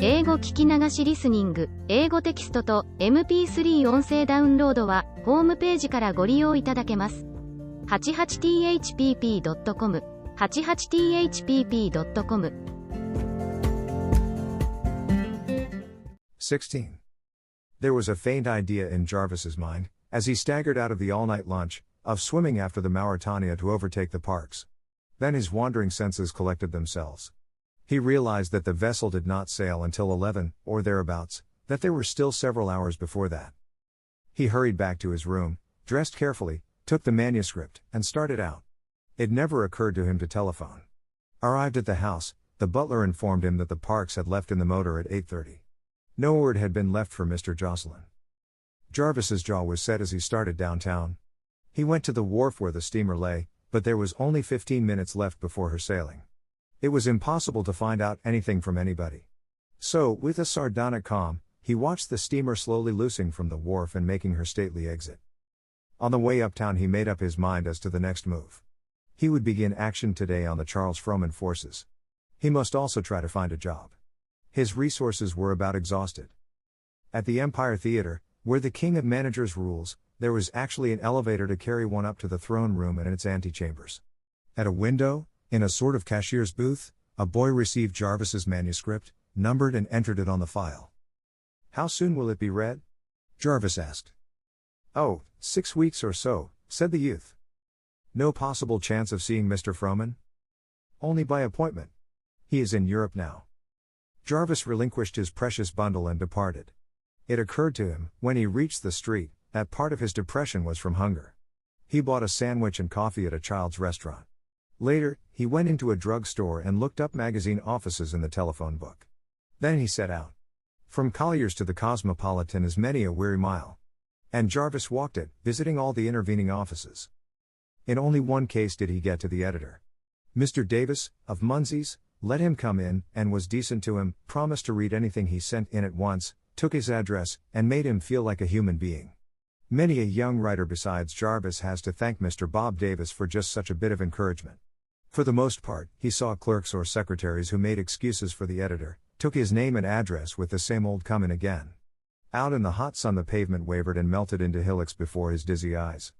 英語聞き流しリスニング、英語テキストと MP3 音声ダウンロードはホームページからご利用いただけます。88thpp.com 88thpp.com 16. There was a faint idea in Jarvis's mind, as he staggered out of the all-night lunch, of swimming after the Mauretania to overtake the Parks. Then his wandering senses collected themselves. He realized that the vessel did not sail until 11, or thereabouts, that there were still several hours before that. He hurried back to his room, dressed carefully, took the manuscript, and started out. It never occurred to him to telephone. Arrived at the house, the butler informed him that the Parks had left in the motor at 8:30. No word had been left for Mr. Jocelyn. Jarvis's jaw was set as he started downtown. He went to the wharf where the steamer lay, but there was only 15 minutes left before her sailing. It was impossible to find out anything from anybody. So, with a sardonic calm, he watched the steamer slowly loosing from the wharf and making her stately exit. On the way uptown he made up his mind as to the next move. He would begin action today on the Charles Frohman forces. He must also try to find a job. His resources were about exhausted. At the Empire Theater, where the king of managers rules, there was actually an elevator to carry one up to the throne room and its antechambers. At a window, in a sort of cashier's booth, a boy received Jarvis's manuscript, numbered and entered it on the file. "How soon will it be read?" Jarvis asked. "Oh, 6 weeks or so," said the youth. "No possible chance of seeing Mr. Frohman?" "Only by appointment. He is in Europe now." Jarvis relinquished his precious bundle and departed. It occurred to him, when he reached the street, that part of his depression was from hunger. He bought a sandwich and coffee at a child's restaurant. Later, he went into a drugstore and looked up magazine offices in the telephone book. Then he set out. From Collier's to the Cosmopolitan is many a weary mile. And Jarvis walked it, visiting all the intervening offices. In only one case did he get to the editor. Mr. Davis, of Munsey's, let him come in, and was decent to him, promised to read anything he sent in at once, took his address, and made him feel like a human being. Many a young writer besides Jarvis has to thank Mr. Bob Davis for just such a bit of encouragement. For the most part, he saw clerks or secretaries who made excuses for the editor, took his name and address with the same old "come in again." Out in the hot sun the pavement wavered and melted into hillocks before his dizzy eyes.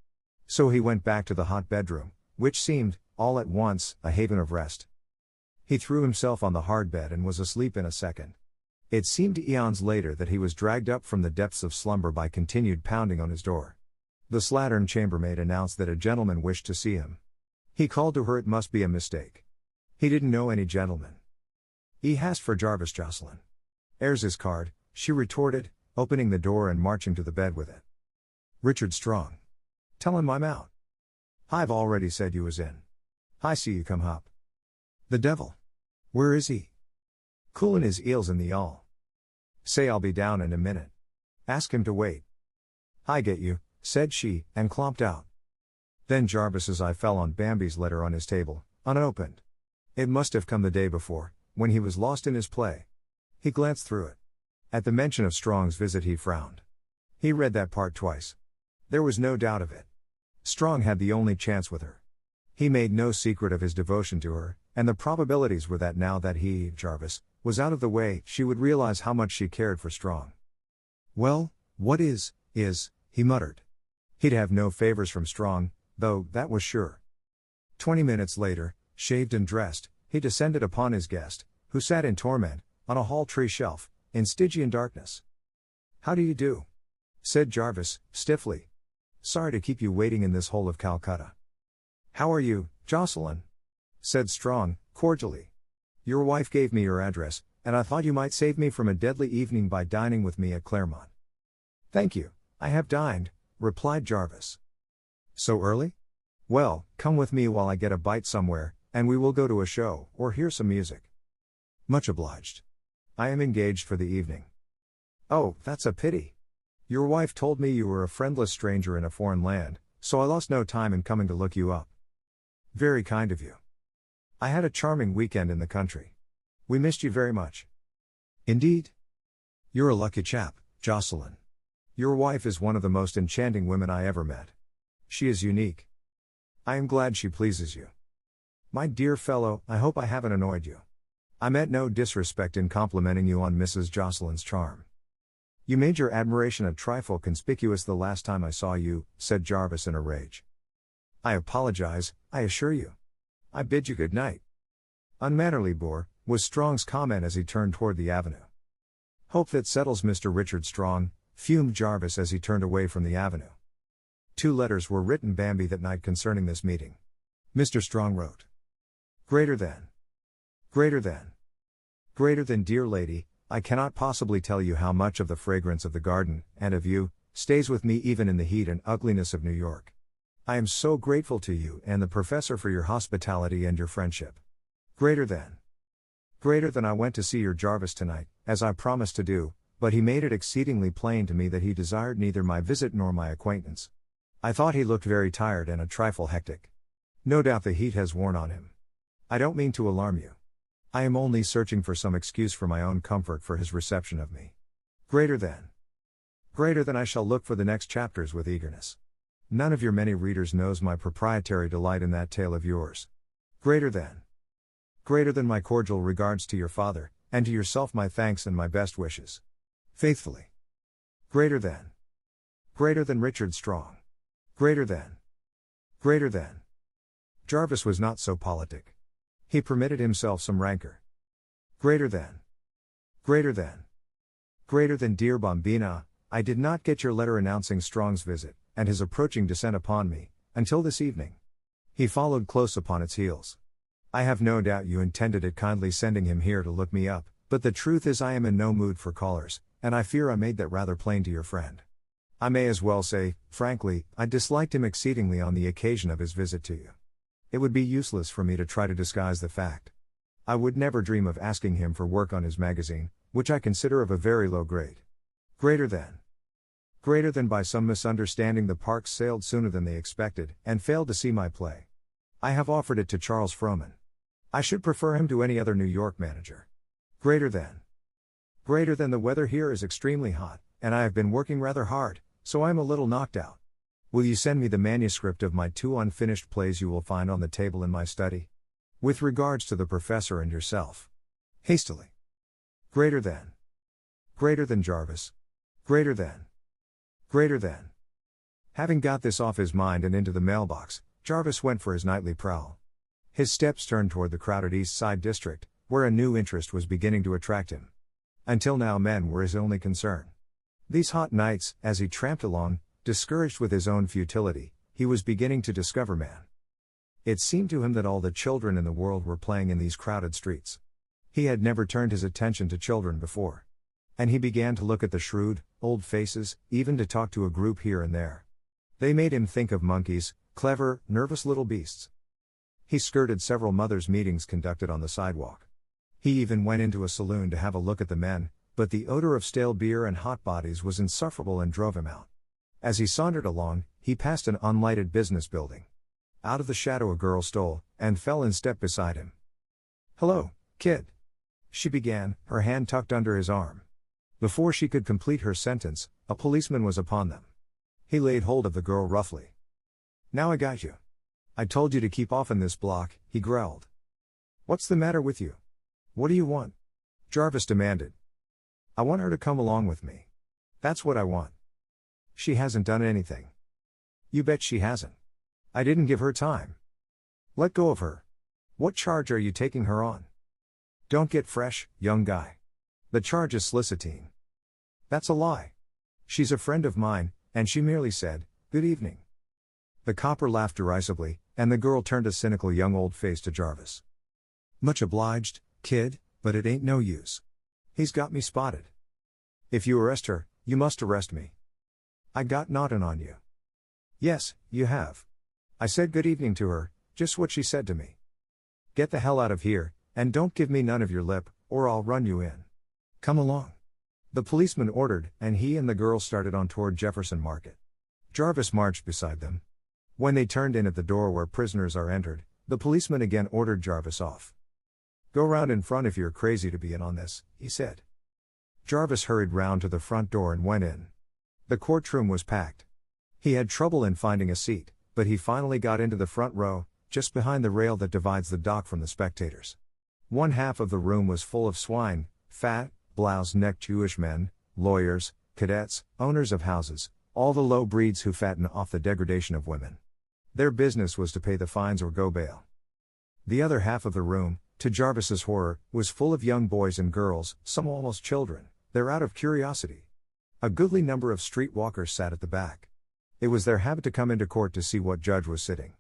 So he went back to the hot bedroom, which seemed, all at once, a haven of rest. He threw himself on the hard bed and was asleep in a second. It seemed eons later that he was dragged up from the depths of slumber by continued pounding on his door. The slattern chambermaid announced that a gentleman wished to see him. He called to her. It must be a mistake. He didn't know any gentleman. "He asked for Jarvis Jocelyn." "'Ere's his card," she retorted, opening the door and marching to the bed with it. "Richard Strong. Tell him I'm out." "I've already said you was in. I see you come hup." "The devil. Where is he?" "Coolin' his eels in the all." "Say I'll be down in a minute. Ask him to wait." "I get you," said she, and clomped out. Then Jarvis's eye fell on Bambi's letter on his table, unopened. It must have come the day before, when he was lost in his play. He glanced through it. At the mention of Strong's visit he frowned. He read that part twice. There was no doubt of it. Strong had the only chance with her. He made no secret of his devotion to her, and the probabilities were that now that he, Jarvis, was out of the way, she would realize how much she cared for Strong. "Well, what is, he muttered. He'd have no favors from Strong, though, that was sure. 20 minutes later, shaved and dressed, he descended upon his guest, who sat in torment, on a hall tree shelf, in Stygian darkness. "How do you do?" said Jarvis, stiffly. "Sorry to keep you waiting in this hole of Calcutta." "How are you, Jocelyn?" said Strong, cordially. "Your wife gave me your address, and I thought you might save me from a deadly evening by dining with me at Claremont." "Thank you, I have dined," replied Jarvis. "So early? Well, come with me while I get a bite somewhere, and we will go to a show, or hear some music." "Much obliged. I am engaged for the evening." "Oh, that's a pity. Your wife told me you were a friendless stranger in a foreign land, so I lost no time in coming to look you up." "Very kind of you. I had a charming weekend in the country. We missed you very much." "Indeed? You're a lucky chap, Jocelyn. Your wife is one of the most enchanting women I ever met. She is unique. I am glad she pleases you. My dear fellow, I hope I haven't annoyed you. I meant no disrespect in complimenting you on Mrs. Jocelyn's charm. You made your admiration a trifle conspicuous the last time I saw you, said Jarvis in a rage. I apologize, I assure you. I bid you good night. Unmannerly boor, was Strong's comment as he turned toward the avenue. Hope that settles Mr. Richard Strong, fumed Jarvis as he turned away from the avenue. 2 letters were written Bambi that night concerning this meeting. Mr. Strong wrote. Greater than. Greater than. Greater than, dear lady, I cannot possibly tell you how much of the fragrance of the garden, and of you, stays with me even in the heat and ugliness of New York. I am so grateful to you and the professor for your hospitality and your friendship. Greater than. Greater than, I went to see your Jarvis tonight, as I promised to do, but he made it exceedingly plain to me that he desired neither my visit nor my acquaintance. I thought he looked very tired and a trifle hectic. No doubt the heat has worn on him. I don't mean to alarm you. I am only searching for some excuse for my own comfort for his reception of me. Greater than. Greater than, I shall look for the next chapters with eagerness. None of your many readers knows my proprietary delight in that tale of yours. Greater than. Greater than, my cordial regards to your father, and to yourself my thanks and my best wishes. Faithfully. Greater than. Greater than, Richard Strong. Greater than. Greater than. Jarvis was not so politic. He permitted himself some rancor. Greater than. Greater than. Greater than, dear Bombina, I did not get your letter announcing Strong's visit, and his approaching descent upon me, until this evening. He followed close upon its heels. I have no doubt you intended it kindly sending him here to look me up, but the truth is I am in no mood for callers, and I fear I made that rather plain to your friend. I may as well say, frankly, I disliked him exceedingly on the occasion of his visit to you. It would be useless for me to try to disguise the fact. I would never dream of asking him for work on his magazine, which I consider of a very low grade. Greater than. Greater than, by some misunderstanding the Parks sailed sooner than they expected, and failed to see my play. I have offered it to Charles Frohman. I should prefer him to any other New York manager. Greater than. Greater than, the weather here is extremely hot, and I have been working rather hard, so I am a little knocked out. Will you send me the manuscript of my 2 unfinished plays you will find on the table in my study? With regards to the professor and yourself. Hastily. Greater than. Greater than, Jarvis. Greater than. Greater than. Having got this off his mind and into the mailbox, Jarvis went for his nightly prowl. His steps turned toward the crowded East Side district, where a new interest was beginning to attract him. Until now men were his only concern. These hot nights, as he tramped along, discouraged with his own futility, he was beginning to discover man. It seemed to him that all the children in the world were playing in these crowded streets. He had never turned his attention to children before. And he began to look at the shrewd, old faces, even to talk to a group here and there. They made him think of monkeys, clever, nervous little beasts. He skirted several mothers' meetings conducted on the sidewalk. He even went into a saloon to have a look at the men, but the odor of stale beer and hot bodies was insufferable and drove him out. As he sauntered along, he passed an unlighted business building. Out of the shadow a girl stole, and fell in step beside him. "Hello, kid," she began, her hand tucked under his arm. Before she could complete her sentence, a policeman was upon them. He laid hold of the girl roughly. "Now I got you. I told you to keep off in this block," he growled. "What's the matter with you? What do you want?" Jarvis demanded. "I want her to come along with me. That's what I want. She hasn't done anything." "You bet she hasn't. I didn't give her time." "Let go of her. What charge are you taking her on?" "Don't get fresh, young guy. The charge is soliciting." "That's a lie. She's a friend of mine, and she merely said, 'Good evening.'" The copper laughed derisively, and the girl turned a cynical young old face to Jarvis. "Much obliged, kid, but it ain't no use. He's got me spotted. If you arrest her, you must arrest me. I got naughtin' on you." "Yes, you have. I said good evening to her, just what she said to me. Get the hell out of here, and don't give me none of your lip, or I'll run you in. Come along." The policeman ordered, and he and the girl started on toward Jefferson Market. Jarvis marched beside them. When they turned in at the door where prisoners are entered, the policeman again ordered Jarvis off. "Go round in front if you're crazy to be in on this," he said. Jarvis hurried round to the front door and went in. The courtroom was packed. He had trouble in finding a seat, but he finally got into the front row, just behind the rail that divides the dock from the spectators. One half of the room was full of swine, fat, blouse-necked Jewish men, lawyers, cadets, owners of houses, all the low breeds who fatten off the degradation of women. Their business was to pay the fines or go bail. The other half of the room, to Jarvis's horror, was full of young boys and girls, some almost children. They're out of curiosity. A goodly number of streetwalkers sat at the back. It was their habit to come into court to see what judge was sitting.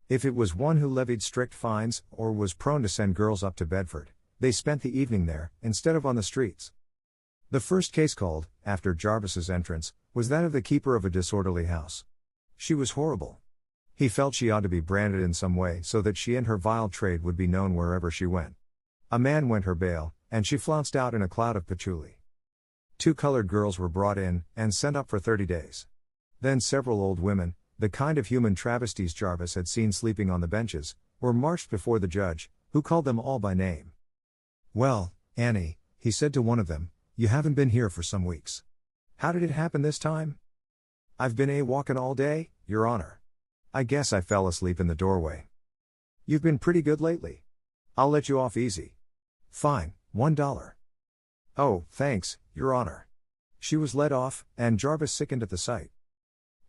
If it was one who levied strict fines, or was prone to send girls up to Bedford, they spent the evening there, instead of on the streets. The first case called, after Jarvis's entrance, was that of the keeper of a disorderly house. She was horrible. He felt she ought to be branded in some way so that she and her vile trade would be known wherever she went. A man went her bail, and she flounced out in a cloud of patchouli. 2 colored girls were brought in, and sent up for 30 days. Then several old women, the kind of human travesties Jarvis had seen sleeping on the benches, were marched before the judge, who called them all by name. "Well, Annie," he said to one of them, "you haven't been here for some weeks. How did it happen this time?" "I've been walking all day, Your Honor. I guess I fell asleep in the doorway." "You've been pretty good lately. I'll let you off easy." "Fine, $1. "Oh, thanks, Your Honor." She was let off, and Jarvis sickened at the sight.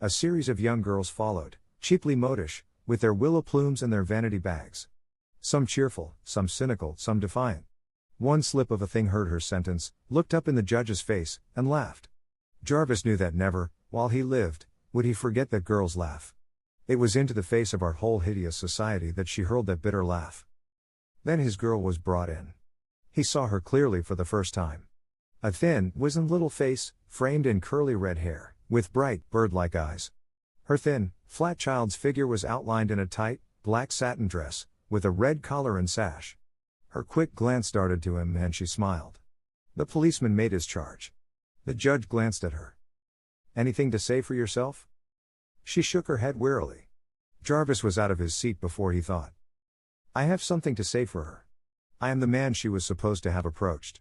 A series of young girls followed, cheaply modish, with their willow plumes and their vanity bags. Some cheerful, some cynical, some defiant. One slip of a thing heard her sentence, looked up in the judge's face, and laughed. Jarvis knew that never, while he lived, would he forget that girls laugh. It was into the face of our whole hideous society that she hurled that bitter laugh. Then his girl was brought in. He saw her clearly for the first time. A thin, wizened little face, framed in curly red hair, with bright, bird-like eyes. Her thin, flat child's figure was outlined in a tight, black satin dress, with a red collar and sash. Her quick glance darted to him and she smiled. The policeman made his charge. The judge glanced at her. "Anything to say for yourself?" She shook her head wearily. Jarvis was out of his seat before he thought. "I have something to say for her. I am the man she was supposed to have approached."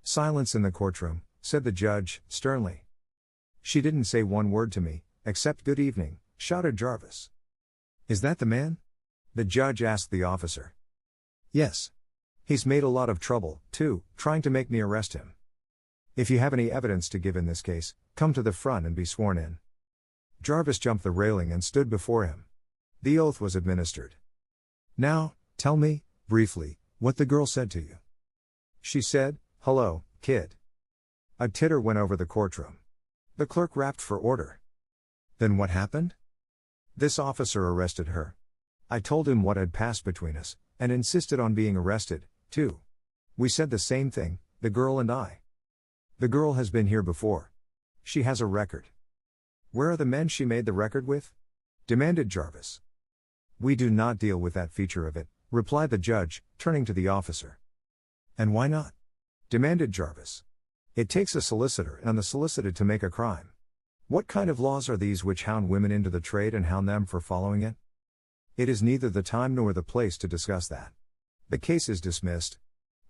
"Silence in the courtroom," said the judge, sternly. "She didn't say one word to me, except good evening," shouted Jarvis. "Is that the man?" the judge asked the officer. "Yes. He's made a lot of trouble, too, trying to make me arrest him. If you have any evidence to give in this case, come to the front and be sworn in." Jarvis jumped the railing and stood before him. The oath was administered. "Now, tell me, briefly, what the girl said to you." "She said, 'Hello, kid.'" A titter went over the courtroom. The clerk rapped for order. "Then what happened?" "This officer arrested her. I told him what had passed between us, and insisted on being arrested, too. We said the same thing, the girl and I. The girl has been here before. She has a record." "Where are the men she made the record with?" demanded Jarvis. "We do not deal with that feature of it," replied the judge, turning to the officer. "And why not?" demanded Jarvis. "It takes a solicitor and the solicited to make a crime. What kind of laws are these which hound women into the trade and hound them for following it? It is neither the time nor the place to discuss that. The case is dismissed.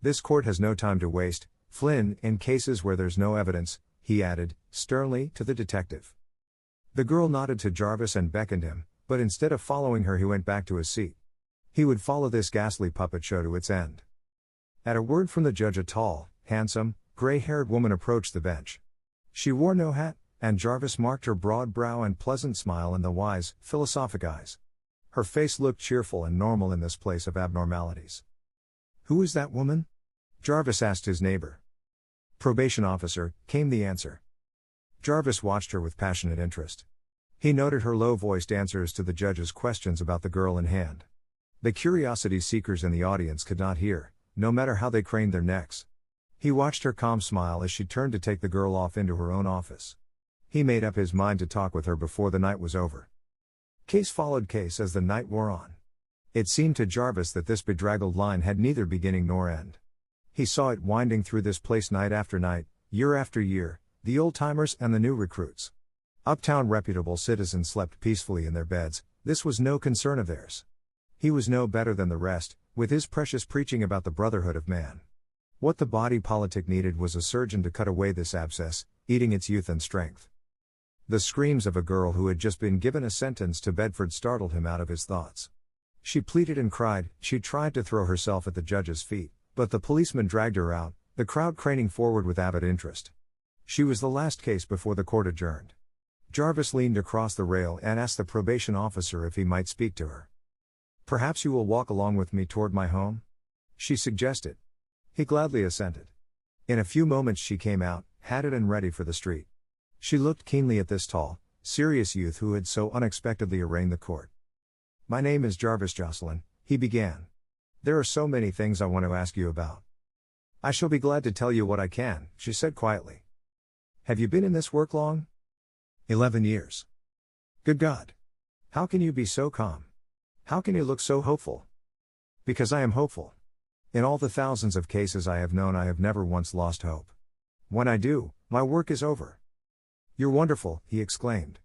This court has no time to waste, Flynn, in cases where there's no evidence," he added, sternly, to the detective. The girl nodded to Jarvis and beckoned him, but instead of following her he went back to his seat. He would follow this ghastly puppet show to its end. At a word from the judge a tall, handsome, gray-haired woman approached the bench. She wore no hat, and Jarvis marked her broad brow and pleasant smile and the wise, philosophic eyes. Her face looked cheerful and normal in this place of abnormalities. "Who is that woman?" Jarvis asked his neighbor. "Probation officer," came the answer. Jarvis watched her with passionate interest. He noted her low-voiced answers to the judge's questions about the girl in hand. The curiosity seekers in the audience could not hear, no matter how they craned their necks. He watched her calm smile as she turned to take the girl off into her own office. He made up his mind to talk with her before the night was over. Case followed case as the night wore on. It seemed to Jarvis that this bedraggled line had neither beginning nor end. He saw it winding through this place night after night, year after year, the old-timers and the new recruits. Uptown reputable citizens slept peacefully in their beds, this was no concern of theirs. He was no better than the rest, with his precious preaching about the brotherhood of man. What the body politic needed was a surgeon to cut away this abscess, eating its youth and strength. The screams of a girl who had just been given a sentence to Bedford startled him out of his thoughts. She pleaded and cried. She tried to throw herself at the judge's feet, but the policeman dragged her out, the crowd craning forward with avid interest. She was the last case before the court adjourned. Jarvis leaned across the rail and asked the probation officer if he might speak to her. "Perhaps you will walk along with me toward my home?" she suggested. He gladly assented. In a few moments she came out, hatted and ready for the street. She looked keenly at this tall, serious youth who had so unexpectedly arraigned the court. "My name is Jarvis Jocelyn," he began. "There are so many things I want to ask you about." "I shall be glad to tell you what I can," she said quietly. "Have you been in this work long?" 11 years. "Good God. How can you be so calm? How can you look so hopeful?" "Because I am hopeful. In all the thousands of cases I have known, I have never once lost hope. When I do, my work is over." "You're wonderful," he exclaimed.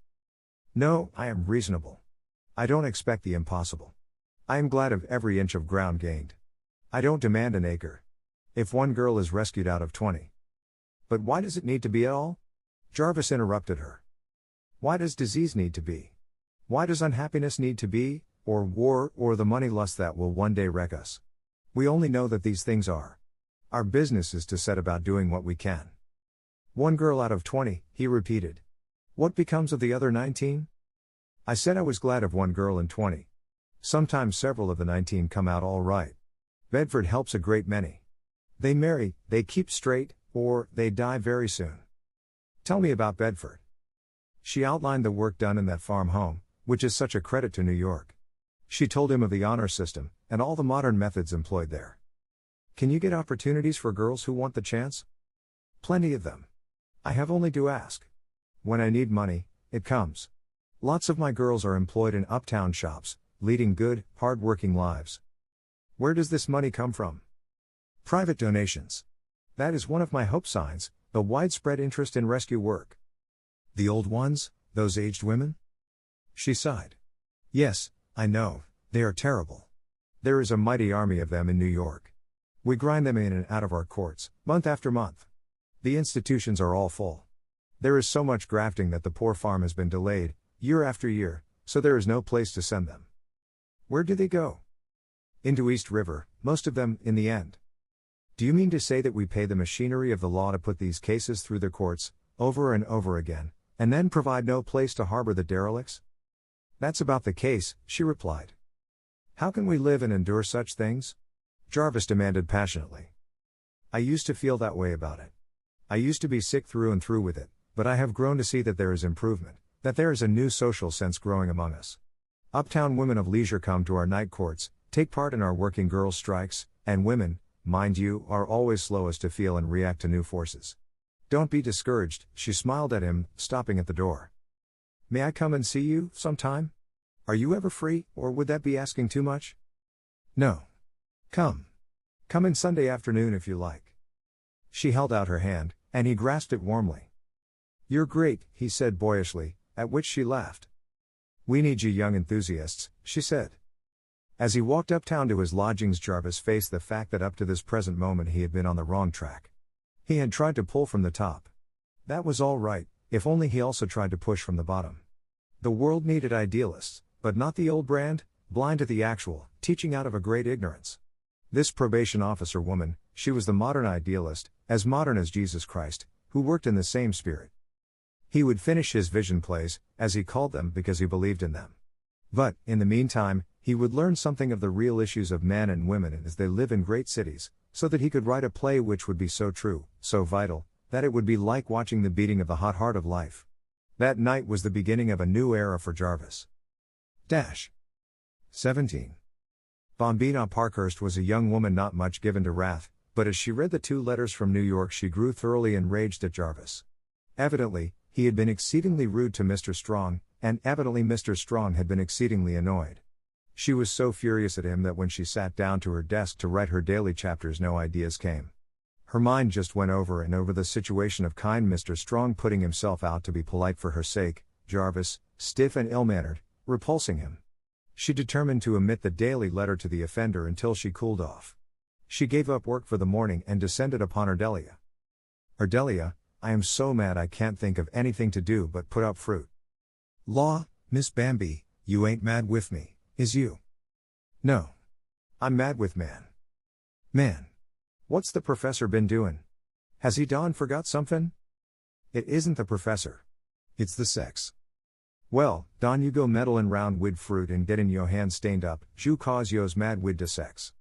"No, I am reasonable. I don't expect the impossible. I am glad of every inch of ground gained. I don't demand an acre. If one girl is rescued out of 20. But why does it need to be at all?" Jarvis interrupted her. "Why does disease need to be? Why does unhappiness need to be, or war, or the money lust that will one day wreck us? We only know that these things are. Our business is to set about doing what we can." "One girl out of 20, he repeated. "What becomes of the other 19? I said I was glad of one girl in 20. Sometimes several of the 19 come out all right. Bedford helps a great many. They marry, they keep straight, or they die very soon." "Tell me about Bedford." She outlined the work done in that farm home, which is such a credit to New York. She told him of the honor system, and all the modern methods employed there. "Can you get opportunities for girls who want the chance?" "Plenty of them. I have only to ask. When I need money, it comes. Lots of my girls are employed in uptown shops, leading good, hard-working lives." "Where does this money come from?" "Private donations. That is one of my hope signs, the widespread interest in rescue work." "The old ones, those aged women?" She sighed. "Yes, I know, they are terrible. There is a mighty army of them in New York. We grind them in and out of our courts, month after month. The institutions are all full. There is so much grafting that the poor farm has been delayed, year after year, so there is no place to send them." "Where do they go?" "Into East River, most of them, in the end." "Do you mean to say that we pay the machinery of the law to put these cases through the courts, over and over again, and then provide no place to harbor the derelicts?" "That's about the case," she replied. "How can we live and endure such things?" Jarvis demanded passionately. "I used to feel that way about it. I used to be sick through and through with it, but I have grown to see that there is improvement, that there is a new social sense growing among us. Uptown women of leisure come to our night courts, take part in our working girls' strikes, and women, mind you, are always slowest to feel and react to new forces. Don't be discouraged," she smiled at him, stopping at the door. "May I come and see you, sometime? Are you ever free, or would that be asking too much?" "No. Come. Come in Sunday afternoon if you like." She held out her hand, and he grasped it warmly. "You're great," he said boyishly, at which she laughed. "We need you young enthusiasts," she said. As he walked uptown to his lodgings, Jarvis faced the fact that up to this present moment he had been on the wrong track. He had tried to pull from the top. That was all right, if only he also tried to push from the bottom. The world needed idealists, but not the old brand, blind to the actual, teaching out of a great ignorance. This probation officer woman, she was the modern idealist, as modern as Jesus Christ, who worked in the same spirit. He would finish his vision plays, as he called them, because he believed in them. But, in the meantime, he would learn something of the real issues of men and women as they live in great cities, so that he could write a play which would be so true, so vital, that it would be like watching the beating of the hot heart of life. That night was the beginning of a new era for Jarvis. 17. Bombina Parkhurst was a young woman not much given to wrath, but as she read the 2 letters from New York she grew thoroughly enraged at Jarvis. Evidently, he had been exceedingly rude to Mr. Strong, and evidently Mr. Strong had been exceedingly annoyed. She was so furious at him that when she sat down to her desk to write her daily chapters no ideas came. Her mind just went over and over the situation of kind Mr. Strong putting himself out to be polite for her sake, Jarvis, stiff and ill-mannered, repulsing him. She determined to omit the daily letter to the offender until she cooled off. She gave up work for the morning and descended upon Ardelia. "Ardelia, I am so mad I can't think of anything to do but put up fruit." "Law, Miss Bambi, you ain't mad with me, is you?" No. I'm mad with man. Man. What's the professor been doing? Has he done forgot something? It isn't the professor. It's the sex. Well, Don you go meddlin' round wid fruit and gettin' yo hands stained up, ju cause yo's mad wid de sex.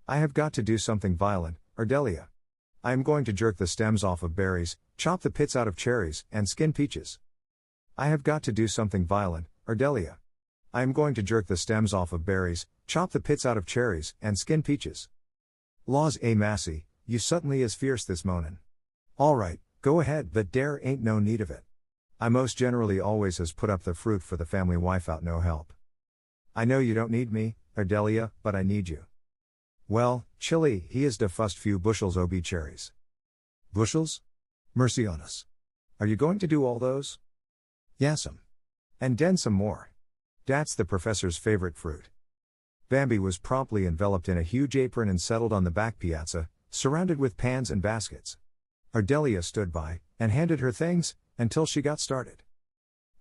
I have got to do something violent, Ardelia. I am going to jerk the stems off of berries, chop the pits out of cherries, and skin peaches. I have got to do something violent, Ardelia. I am going to jerk the stems off of berries, chop the pits out of cherries, and skin peaches. Laws a massy, you suddenly is fierce this monin'. All right, go ahead, but dere ain't no need of it. I most generally always has put up the fruit for the family wife out no help. I know you don't need me, Ardelia, but I need you. Well, chilly, he is de fust few bushels ob cherries. Bushels? Mercy on us. Are you going to do all those? Yassum. And den some more. Dat's the professor's favorite fruit. Bambi was promptly enveloped in a huge apron and settled on the back piazza, surrounded with pans and baskets. Ardelia stood by, and handed her things, until she got started.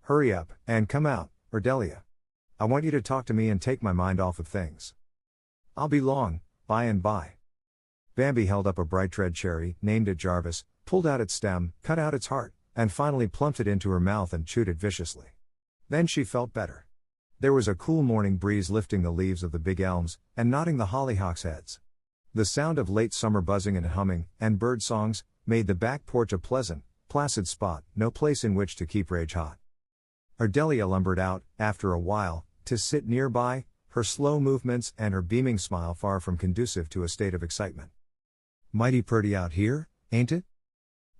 Hurry up, and come out, Ardelia. I want you to talk to me and take my mind off of things. I'll be long, by and by. Bambi held up a bright red cherry, named it Jarvis, pulled out its stem, cut out its heart, and finally plumped it into her mouth and chewed it viciously. Then she felt better. There was a cool morning breeze lifting the leaves of the big elms, and nodding the hollyhocks' heads. The sound of late summer buzzing and humming, and bird songs, made the back porch a pleasant, placid spot, no place in which to keep rage hot. Ardelia lumbered out, after a while, to sit nearby, her slow movements and her beaming smile far from conducive to a state of excitement. Mighty purty out here, ain't it?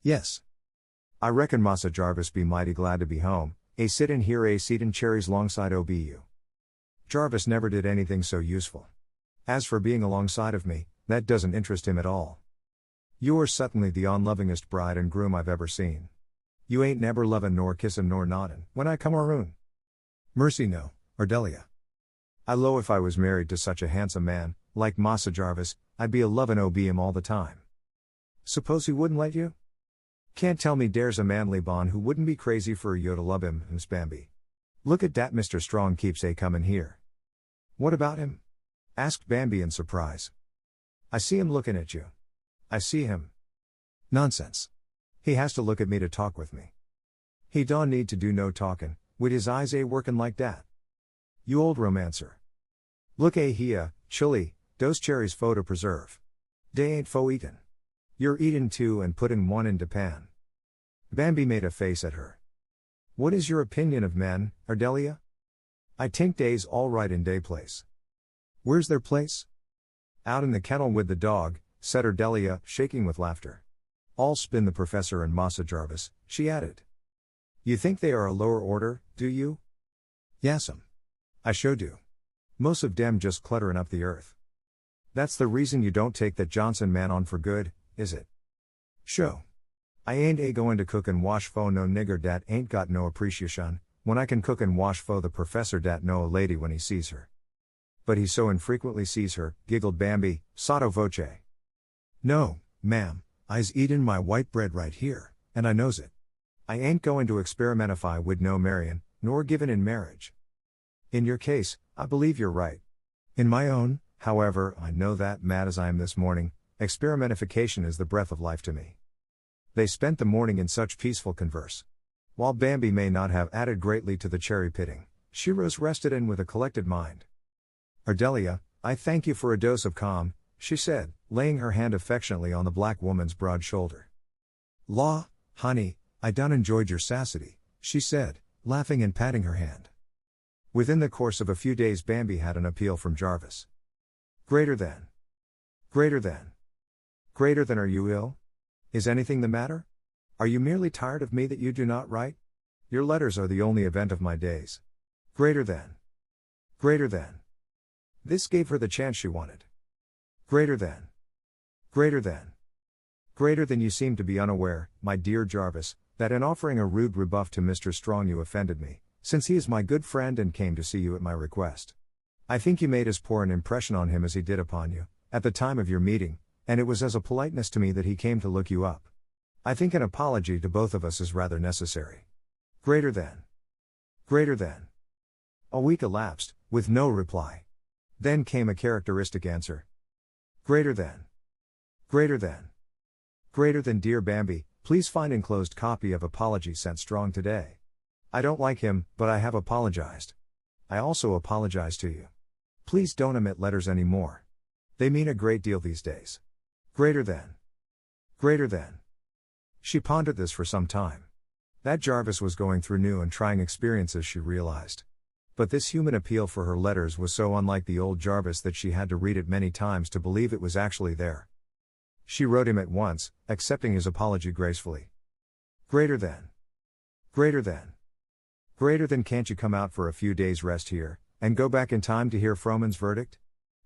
Yes. I reckon Massa Jarvis be mighty glad to be home, a sittin' here a seedin' cherries longside OBU. Jarvis never did anything so useful. As for being alongside of me, that doesn't interest him at all. You're certainly the unlovingest bride and groom I've ever seen. You ain't never lovin' nor kissin' nor noddin' when I come aroon. Mercy no, Ardelia. I low if I was married to such a handsome man, like Massa Jarvis, I'd be a lovin' ob him all the time. Suppose he wouldn't let you? Can't tell me dare's a manly bon who wouldn't be crazy for a yo to love him, Miss Bambi. Look at dat Mr. Strong keeps a comin' here. What about him? Asked Bambi in surprise. I see him lookin' at you. I see him. Nonsense. He has to look at me to talk with me. He don't need to do no talkin', wid his eyes a workin' like dat. You old romancer. Look a here, chilly, dose cherries fo to preserve. Dey ain't fo eatin'. You're eatin' two and puttin' one in de pan. Bambi made a face at her. What is your opinion of men, Ardelia? I tink dey's all right in dey place. Where's their place? Out in the kennel with the dog, said Ardelia, shaking with laughter. All spin the professor and Massa Jarvis, she added. You think they are a lower order, do you? Yassum. I sure do. Most of dem just clutterin' up the earth. That's the reason you don't take that Johnson man on for good, is it? Sho. I ain't a goin' to cook and wash fo no nigger dat ain't got no appreciation, when I can cook and wash fo the professor dat know a lady when he sees her. But he so infrequently sees her, giggled Bambi, sotto voce. No, ma'am, I's eatin' my white bread right here, and I knows it. I ain't goin' to experimentify wid no marryin', nor givin' in marriage. In your case, I believe you're right. In my own, however, I know that, mad as I am this morning, experimentification is the breath of life to me. They spent the morning in such peaceful converse. While Bambi may not have added greatly to the cherry pitting, she rose rested and with a collected mind. Ardelia, I thank you for a dose of calm, she said, laying her hand affectionately on the black woman's broad shoulder. Law, honey, I done enjoyed your sassity, she said, laughing and patting her hand. Within the course of a few days Bambi had an appeal from Jarvis. Greater than. Greater than. Greater than, are you ill? Is anything the matter? Are you merely tired of me that you do not write? Your letters are the only event of my days. Greater than. Greater than. This gave her the chance she wanted. Greater than. Greater than. Greater than you seem to be unaware, my dear Jarvis, that in offering a rude rebuff to Mr. Strong you offended me, since he is my good friend and came to see you at my request. I think you made as poor an impression on him as he did upon you, at the time of your meeting, and it was as a politeness to me that he came to look you up. I think an apology to both of us is rather necessary. Greater than. Greater than. A week elapsed, with no reply. Then came a characteristic answer. Greater than. Greater than. Greater than dear Bambi, please find enclosed copy of apology sent strong today. I don't like him, but I have apologized. I also apologize to you. Please don't omit letters anymore. They mean a great deal these days. Greater than. Greater than. She pondered this for some time. That Jarvis was going through new and trying experiences, she realized. But this human appeal for her letters was so unlike the old Jarvis that she had to read it many times to believe it was actually there. She wrote him at once, accepting his apology gracefully. Greater than. Greater than. Greater than, can't you come out for a few days' rest here, and go back in time to hear Frohman's verdict?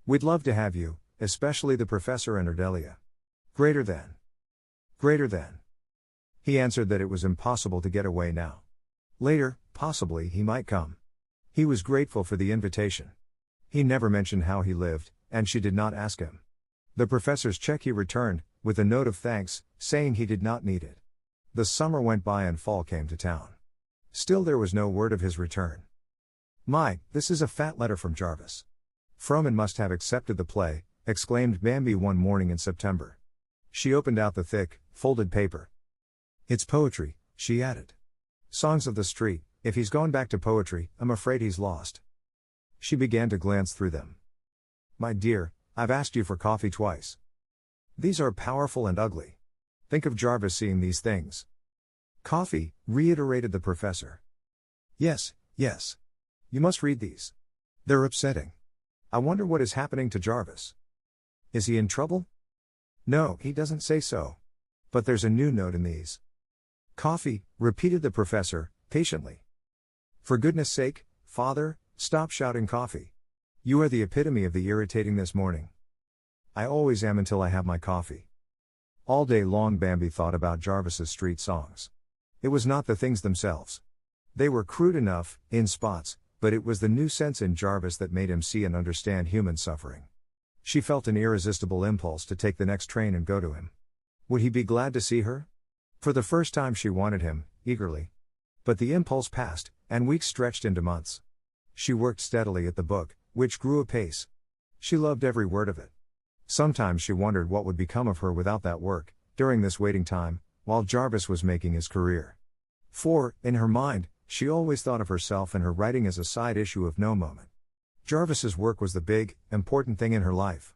We'd love to have you, especially the professor and Ardelia. Greater than. Greater than. He answered that it was impossible to get away now. Later, possibly, he might come. He was grateful for the invitation. He never mentioned how he lived, and she did not ask him. The professor's check he returned, with a note of thanks, saying he did not need it. The summer went by and fall came to town. Still there was no word of his return. My, this is a fat letter from Jarvis. Frohman must have accepted the play, exclaimed Bambi one morning in September. She opened out the thick, folded paper. It's poetry, she added. Songs of the street. If he's gone back to poetry, I'm afraid he's lost. She began to glance through them. My dear, I've asked you for coffee twice. These are powerful and ugly. Think of Jarvis seeing these things. Coffee, reiterated the professor. Yes, yes. You must read these. They're upsetting. I wonder what is happening to Jarvis. Is he in trouble? No, he doesn't say so. But there's a new note in these. Coffee, repeated the professor, patiently. For goodness sake, father, stop shouting coffee. You are the epitome of the irritating this morning. I always am until I have my coffee. All day long Bambi thought about Jarvis's street songs. It was not the things themselves. They were crude enough, in spots, but it was the new sense in Jarvis that made him see and understand human suffering. She felt an irresistible impulse to take the next train and go to him. Would he be glad to see her? For the first time she wanted him, eagerly. But the impulse passed, and weeks stretched into months. She worked steadily at the book, which grew apace. She loved every word of it. Sometimes she wondered what would become of her without that work, during this waiting time, while Jarvis was making his career. For, in her mind, she always thought of herself and her writing as a side issue of no moment. Jarvis's work was the big, important thing in her life.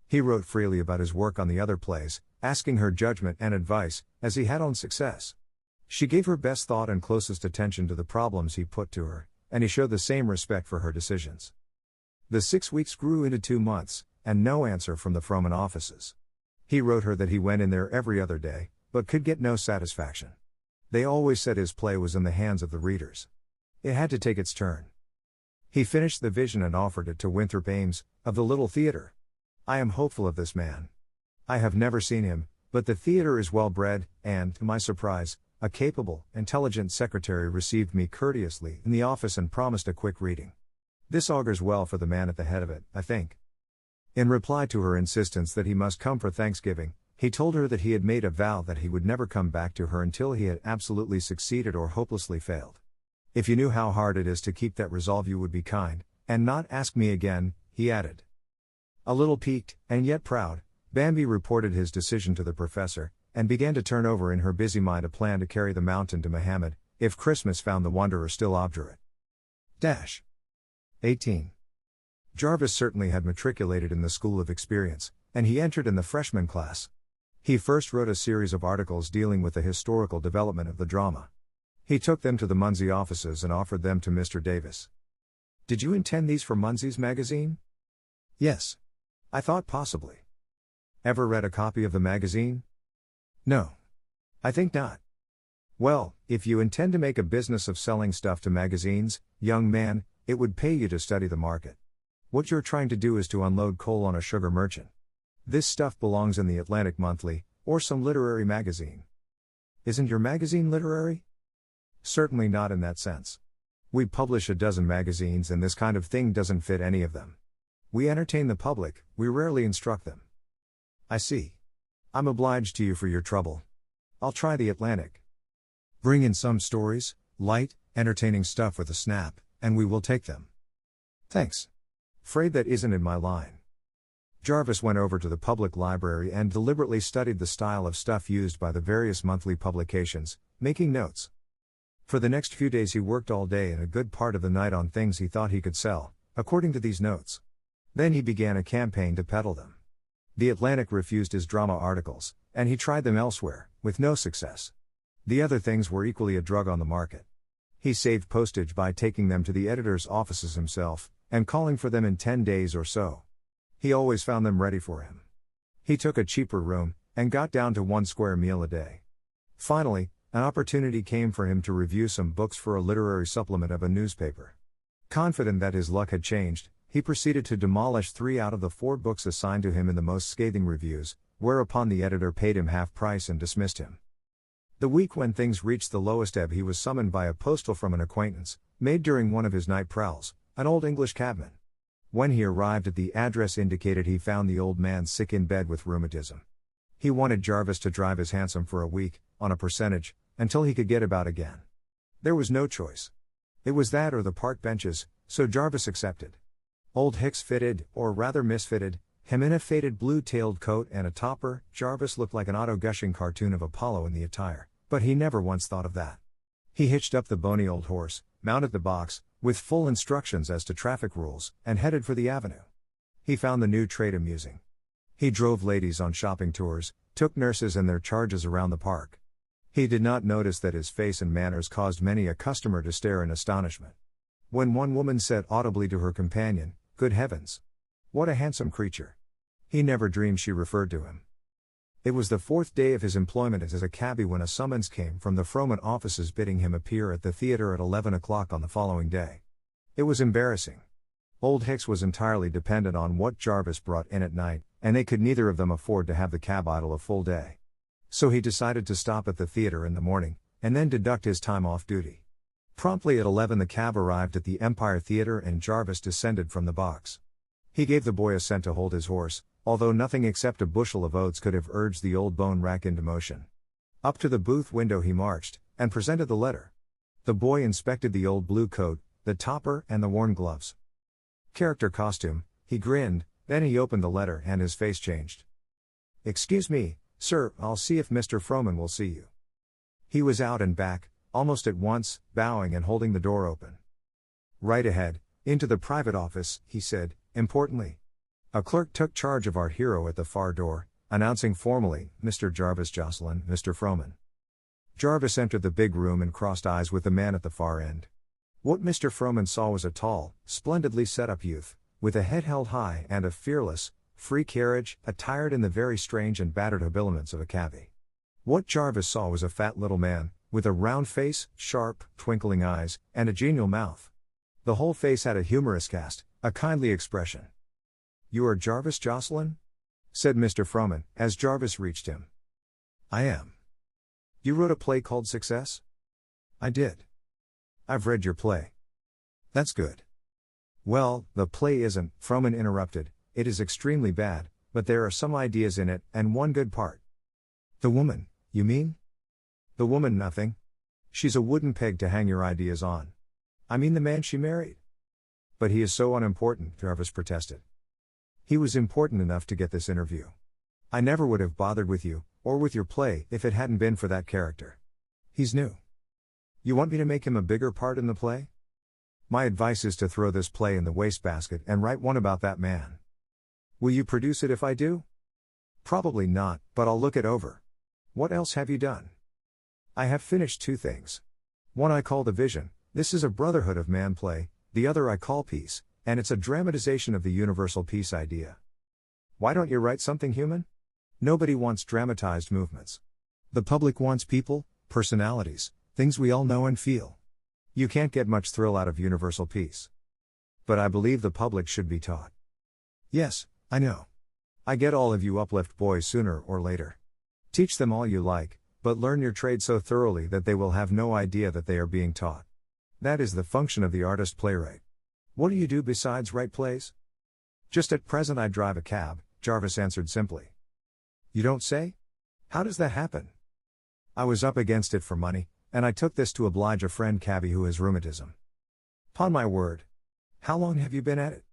He wrote freely about his work on the other plays, asking her judgment and advice, as he had on Success. She gave her best thought and closest attention to the problems he put to her, and he showed the same respect for her decisions. The 6 weeks grew into 2 months, and no answer from the Frohman offices. He wrote her that he went in there every other day, but could get no satisfaction. They always said his play was in the hands of the readers. It had to take its turn. He finished the vision and offered it to Winthrop Ames, of the Little Theatre. I am hopeful of this man. I have never seen him, but the theatre is well bred, and, to my surprise, a capable, intelligent secretary received me courteously in the office and promised a quick reading. This augurs well for the man at the head of it, I think. In reply to her insistence that he must come for Thanksgiving, he told her that he had made a vow that he would never come back to her until he had absolutely succeeded or hopelessly failed. If you knew how hard it is to keep that resolve, you would be kind, and not ask me again, he added. A little piqued, and yet proud, Bambi reported his decision to the professor, and began to turn over in her busy mind a plan to carry the mountain to Mohammed, if Christmas found the wanderer still obdurate. 18. Jarvis certainly had matriculated in the School of Experience, and he entered in the freshman class. He first wrote a series of articles dealing with the historical development of the drama. He took them to the Munsey offices and offered them to Mr. Davis. Did you intend these for Munsey's magazine? Yes. I thought possibly. Ever read a copy of the magazine? No. I think not. Well, if you intend to make a business of selling stuff to magazines, young man, it would pay you to study the market. What you're trying to do is to unload coal on a sugar merchant. This stuff belongs in the Atlantic Monthly, or some literary magazine. Isn't your magazine literary? Certainly not in that sense. We publish a dozen magazines and this kind of thing doesn't fit any of them. We entertain the public, we rarely instruct them. I see. I'm obliged to you for your trouble. I'll try the Atlantic. Bring in some stories, light, entertaining stuff with a snap, and we will take them. Thanks. Afraid that isn't in my line. Jarvis went over to the public library and deliberately studied the style of stuff used by the various monthly publications, making notes. For the next few days he worked all day and a good part of the night on things he thought he could sell, according to these notes. Then he began a campaign to peddle them. The Atlantic refused his drama articles, and he tried them elsewhere, with no success. The other things were equally a drug on the market. He saved postage by taking them to the editor's offices himself, and calling for them in 10 days or so. He always found them ready for him. He took a cheaper room, and got down to 1 square meal a day. Finally, an opportunity came for him to review some books for a literary supplement of a newspaper. Confident that his luck had changed, he proceeded to demolish 3 out of the 4 books assigned to him in the most scathing reviews, whereupon the editor paid him half price and dismissed him. The week when things reached the lowest ebb, he was summoned by a postal from an acquaintance, made during one of his night prowls, an old English cabman. When he arrived at the address indicated, he found the old man sick in bed with rheumatism. He wanted Jarvis to drive his hansom for a week, on a percentage, until he could get about again. There was no choice. It was that or the park benches, so Jarvis accepted. Old Hicks fitted, or rather misfitted, him in a faded blue-tailed coat and a topper. Jarvis looked like an auto-gushing cartoon of Apollo in the attire, but he never once thought of that. He hitched up the bony old horse, mounted the box, with full instructions as to traffic rules, and headed for the avenue. He found the new trade amusing. He drove ladies on shopping tours, took nurses and their charges around the park. He did not notice that his face and manners caused many a customer to stare in astonishment. When one woman said audibly to her companion, "Good heavens! What a handsome creature!" he never dreamed she referred to him. It was the 4th day of his employment as a cabbie when a summons came from the Frohman offices bidding him appear at the theater at 11 o'clock on the following day. It was embarrassing. Old Hicks was entirely dependent on what Jarvis brought in at night, and they could neither of them afford to have the cab idle a full day. So he decided to stop at the theater in the morning, and then deduct his time off duty. Promptly at 11 the cab arrived at the Empire Theater and Jarvis descended from the box. He gave the boy a cent to hold his horse, although nothing except a bushel of oats could have urged the old bone rack into motion. Up to the booth window he marched, and presented the letter. The boy inspected the old blue coat, the topper, and the worn gloves. Character costume, he grinned, then he opened the letter and his face changed. "Excuse me, sir, I'll see if Mr. Frohman will see you." He was out and back, almost at once, bowing and holding the door open. "Right ahead, into the private office," he said, importantly. A clerk took charge of our hero at the far door, announcing formally, "Mr. Jarvis Jocelyn, Mr. Frohman." Jarvis entered the big room and crossed eyes with the man at the far end. What Mr. Frohman saw was a tall, splendidly set-up youth, with a head held high and a fearless, free carriage, attired in the very strange and battered habiliments of a cabbie. What Jarvis saw was a fat little man, with a round face, sharp, twinkling eyes, and a genial mouth. The whole face had a humorous cast, a kindly expression. "You are Jarvis Jocelyn?" said Mr. Frohman, as Jarvis reached him. "I am." "You wrote a play called Success?" "I did." "I've read your play." "That's good." "Well, the play isn't," Frohman interrupted, "it is extremely bad, but there are some ideas in it, and one good part." "The woman, you mean?" "The woman nothing. She's a wooden peg to hang your ideas on. I mean the man she married." "But he is so unimportant," Jarvis protested. "He was important enough to get this interview. I never would have bothered with you, or with your play, if it hadn't been for that character. He's new." "You want me to make him a bigger part in the play?" "My advice is to throw this play in the wastebasket and write one about that man." "Will you produce it if I do?" "Probably not, but I'll look it over. What else have you done?" "I have finished 2 things. One I call The Vision. This is a Brotherhood of Man play. The other I call Peace, and it's a dramatization of the universal peace idea." "Why don't you write something human?" "Nobody wants dramatized movements. The public wants people, personalities, things we all know and feel. You can't get much thrill out of universal peace." "But I believe the public should be taught." "Yes, I know. I get all of you uplift boys sooner or later. Teach them all you like, but learn your trade so thoroughly that they will have no idea that they are being taught. That is the function of the artist-playwright. What do you do besides write plays?" "Just at present I drive a cab," Jarvis answered simply. "You don't say? How does that happen?" "I was up against it for money, and I took this to oblige a friend cabbie who has rheumatism." "'Pon my word. How long have you been at it?"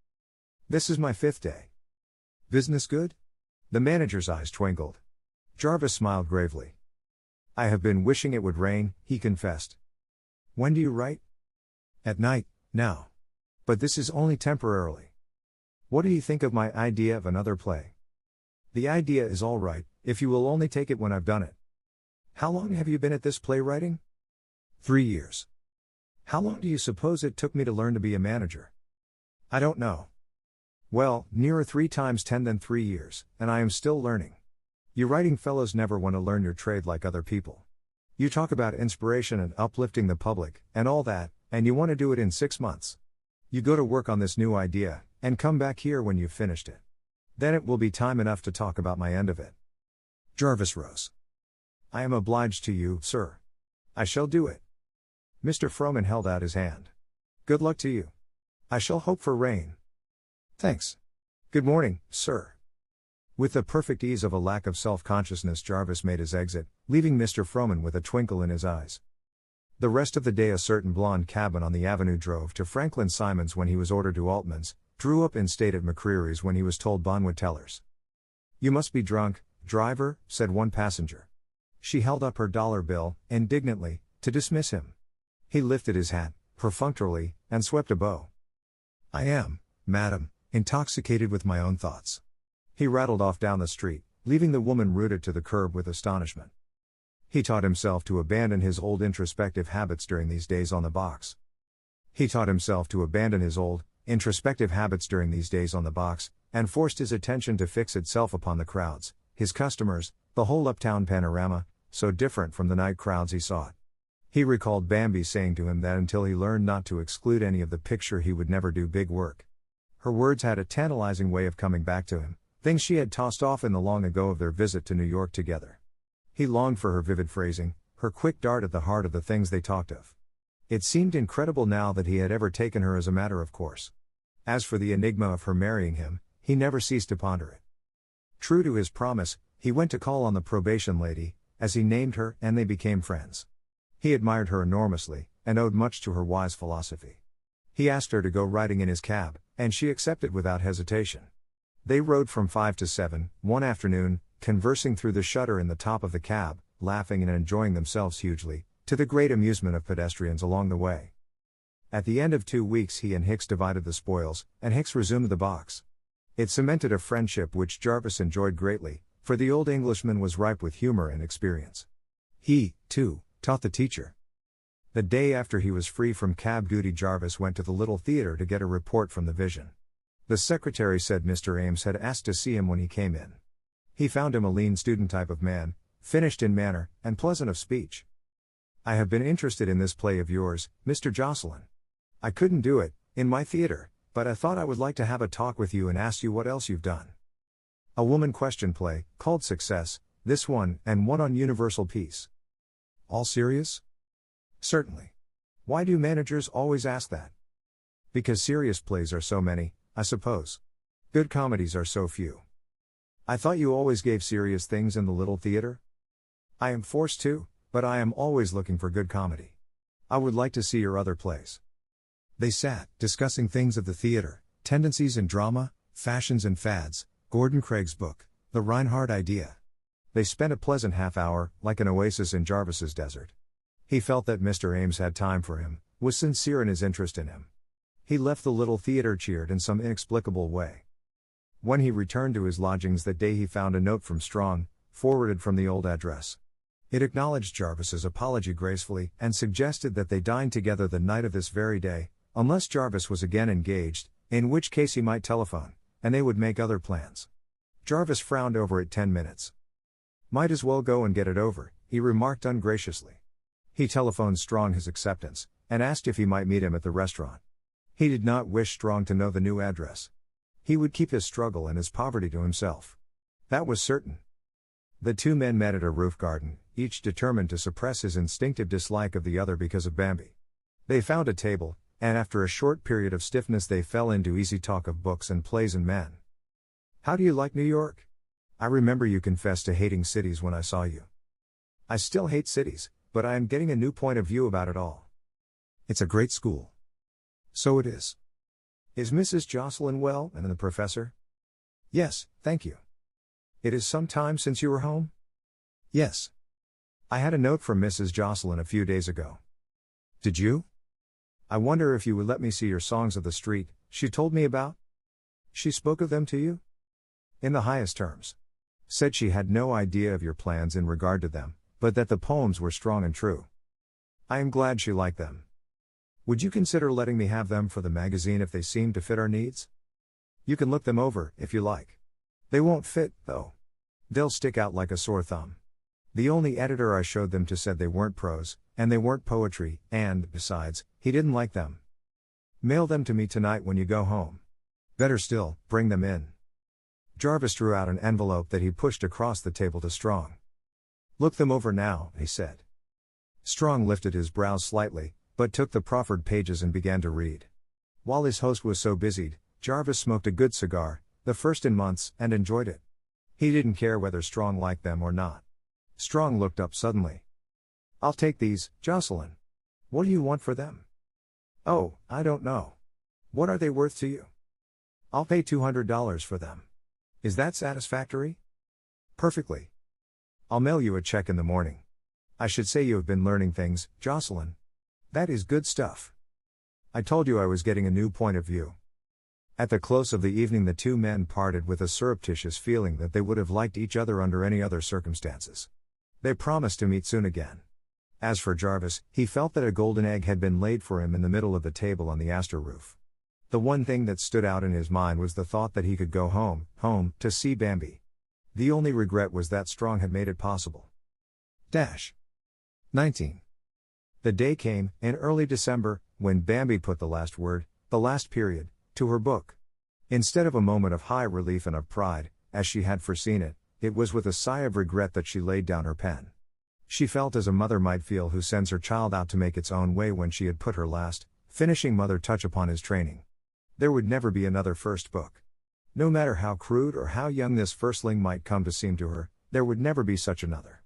This is my 5th day. Business good? The manager's eyes twinkled. Jarvis smiled gravely. I have been wishing it would rain, he confessed. When do you write? At night, now. But this is only temporarily. What do you think of my idea of another play? The idea is all right, if you will only take it when I've done it. How long have you been at this playwriting? 3 years. How long do you suppose it took me to learn to be a manager? I don't know. Well, nearer 3 times 10 than 3 years, and I am still learning. You writing fellows never want to learn your trade like other people. You talk about inspiration and uplifting the public, and all that, and you want to do it in 6 months. You go to work on this new idea, and come back here when you've finished it. Then it will be time enough to talk about my end of it. Jarvis rose. I am obliged to you, sir. I shall do it. Mr. Froman held out his hand. Good luck to you. I shall hope for rain. Thanks. Good morning, sir. With the perfect ease of a lack of self-consciousness, Jarvis made his exit, leaving Mr. Froman with a twinkle in his eyes. The rest of the day a certain blonde cabman on the avenue drove to Franklin Simon's when he was ordered to Altman's, drew up in state at McCreary's when he was told Bonwood Tellers. You must be drunk, driver, said one passenger. She held up her dollar bill, indignantly, to dismiss him. He lifted his hat, perfunctorily, and swept a bow. I am, madam, intoxicated with my own thoughts. He rattled off down the street, leaving the woman rooted to the curb with astonishment. He taught himself to abandon his old introspective habits during these days on the box. And forced his attention to fix itself upon the crowds, his customers, the whole uptown panorama, so different from the night crowds he sought. He recalled Bambi saying to him that until he learned not to exclude any of the picture he would never do big work. Her words had a tantalizing way of coming back to him, things she had tossed off in the long ago of their visit to New York together. He longed for her vivid phrasing, her quick dart at the heart of the things they talked of. It seemed incredible now that he had ever taken her as a matter of course. As for the enigma of her marrying him, he never ceased to ponder it. True to his promise, he went to call on the probation lady, as he named her, and they became friends. He admired her enormously, and owed much to her wise philosophy. He asked her to go riding in his cab, and she accepted without hesitation. They rode from 5 to 7, one afternoon, conversing through the shutter in the top of the cab, laughing and enjoying themselves hugely, to the great amusement of pedestrians along the way. At the end of 2 weeks he and Hicks divided the spoils, and Hicks resumed the box. It cemented a friendship which Jarvis enjoyed greatly, for the old Englishman was ripe with humor and experience. He, too, taught the teacher. The day after he was free from cab duty, Jarvis went to the little theater to get a report from the Vision. The secretary said Mr. Ames had asked to see him when he came in. He found him a lean student type of man, finished in manner, and pleasant of speech. I have been interested in this play of yours, Mr. Jocelyn. I couldn't do it, in my theater, but I thought I would like to have a talk with you and ask you what else you've done. A woman question play, called Success, this one, and one on universal peace. All serious? Certainly. Why do managers always ask that? Because serious plays are so many, I suppose. Good comedies are so few. I thought you always gave serious things in the little theater? I am forced to, but I am always looking for good comedy. I would like to see your other plays. They sat, discussing things of the theater, tendencies in drama, fashions and fads, Gordon Craig's book, The Reinhardt Idea. They spent a pleasant half hour, like an oasis in Jarvis's desert. He felt that Mr. Ames had time for him, was sincere in his interest in him. He left the little theater cheered in some inexplicable way. When he returned to his lodgings that day he found a note from Strong, forwarded from the old address. It acknowledged Jarvis's apology gracefully, and suggested that they dine together the night of this very day, unless Jarvis was again engaged, in which case he might telephone, and they would make other plans. Jarvis frowned over it 10 minutes. Might as well go and get it over, he remarked ungraciously. He telephoned Strong his acceptance, and asked if he might meet him at the restaurant. He did not wish Strong to know the new address. He would keep his struggle and his poverty to himself. That was certain. The two men met at a roof garden, each determined to suppress his instinctive dislike of the other because of Bambi. They found a table, and after a short period of stiffness they fell into easy talk of books and plays and men. How do you like New York? I remember you confessed to hating cities when I saw you. I still hate cities, but I am getting a new point of view about it all. It's a great school. So it is. Is Mrs. Jocelyn well, and the professor? Yes, thank you. It is some time since you were home? Yes. I had a note from Mrs. Jocelyn a few days ago. Did you? I wonder if you would let me see your songs of the street, she told me about? She spoke of them to you? In the highest terms. Said she had no idea of your plans in regard to them, but that the poems were strong and true. I am glad she liked them. Would you consider letting me have them for the magazine if they seem to fit our needs? You can look them over, if you like. They won't fit, though. They'll stick out like a sore thumb. The only editor I showed them to said they weren't prose, and they weren't poetry, and, besides, he didn't like them. Mail them to me tonight when you go home. Better still, bring them in. Jarvis drew out an envelope that he pushed across the table to Strong. Look them over now, he said. Strong lifted his brows slightly, but took the proffered pages and began to read. While his host was so busied, Jarvis smoked a good cigar, the first in months, and enjoyed it. He didn't care whether Strong liked them or not. Strong looked up suddenly. I'll take these, Jocelyn. What do you want for them? Oh, I don't know. What are they worth to you? I'll pay $200 for them. Is that satisfactory? Perfectly. I'll mail you a check in the morning. I should say you have been learning things, Jocelyn. That is good stuff. I told you I was getting a new point of view. At the close of the evening the two men parted with a surreptitious feeling that they would have liked each other under any other circumstances. They promised to meet soon again. As for Jarvis, he felt that a golden egg had been laid for him in the middle of the table on the Astor roof. The one thing that stood out in his mind was the thought that he could go home, to see Bambi. The only regret was that Strong had made it possible. 19. The day came, in early December, when Bambi put the last word, the last period, to her book. Instead of a moment of high relief and of pride, as she had foreseen it, it was with a sigh of regret that she laid down her pen. She felt as a mother might feel who sends her child out to make its own way when she had put her last, finishing mother touch upon his training. There would never be another first book. No matter how crude or how young this firstling might come to seem to her, there would never be such another.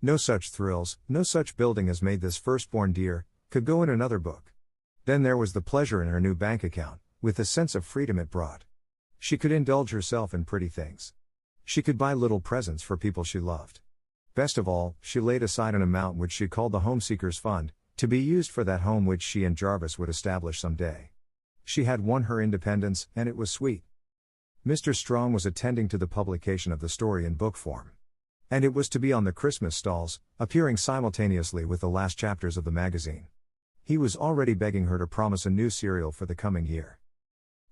No such thrills, no such building as made this firstborn dear, could go in another book. Then there was the pleasure in her new bank account, with the sense of freedom it brought. She could indulge herself in pretty things. She could buy little presents for people she loved. Best of all, she laid aside an amount which she called the Homeseekers Fund, to be used for that home which she and Jarvis would establish some day. She had won her independence, and it was sweet. Mr. Strong was attending to the publication of the story in book form. And it was to be on the Christmas stalls, appearing simultaneously with the last chapters of the magazine. He was already begging her to promise a new serial for the coming year.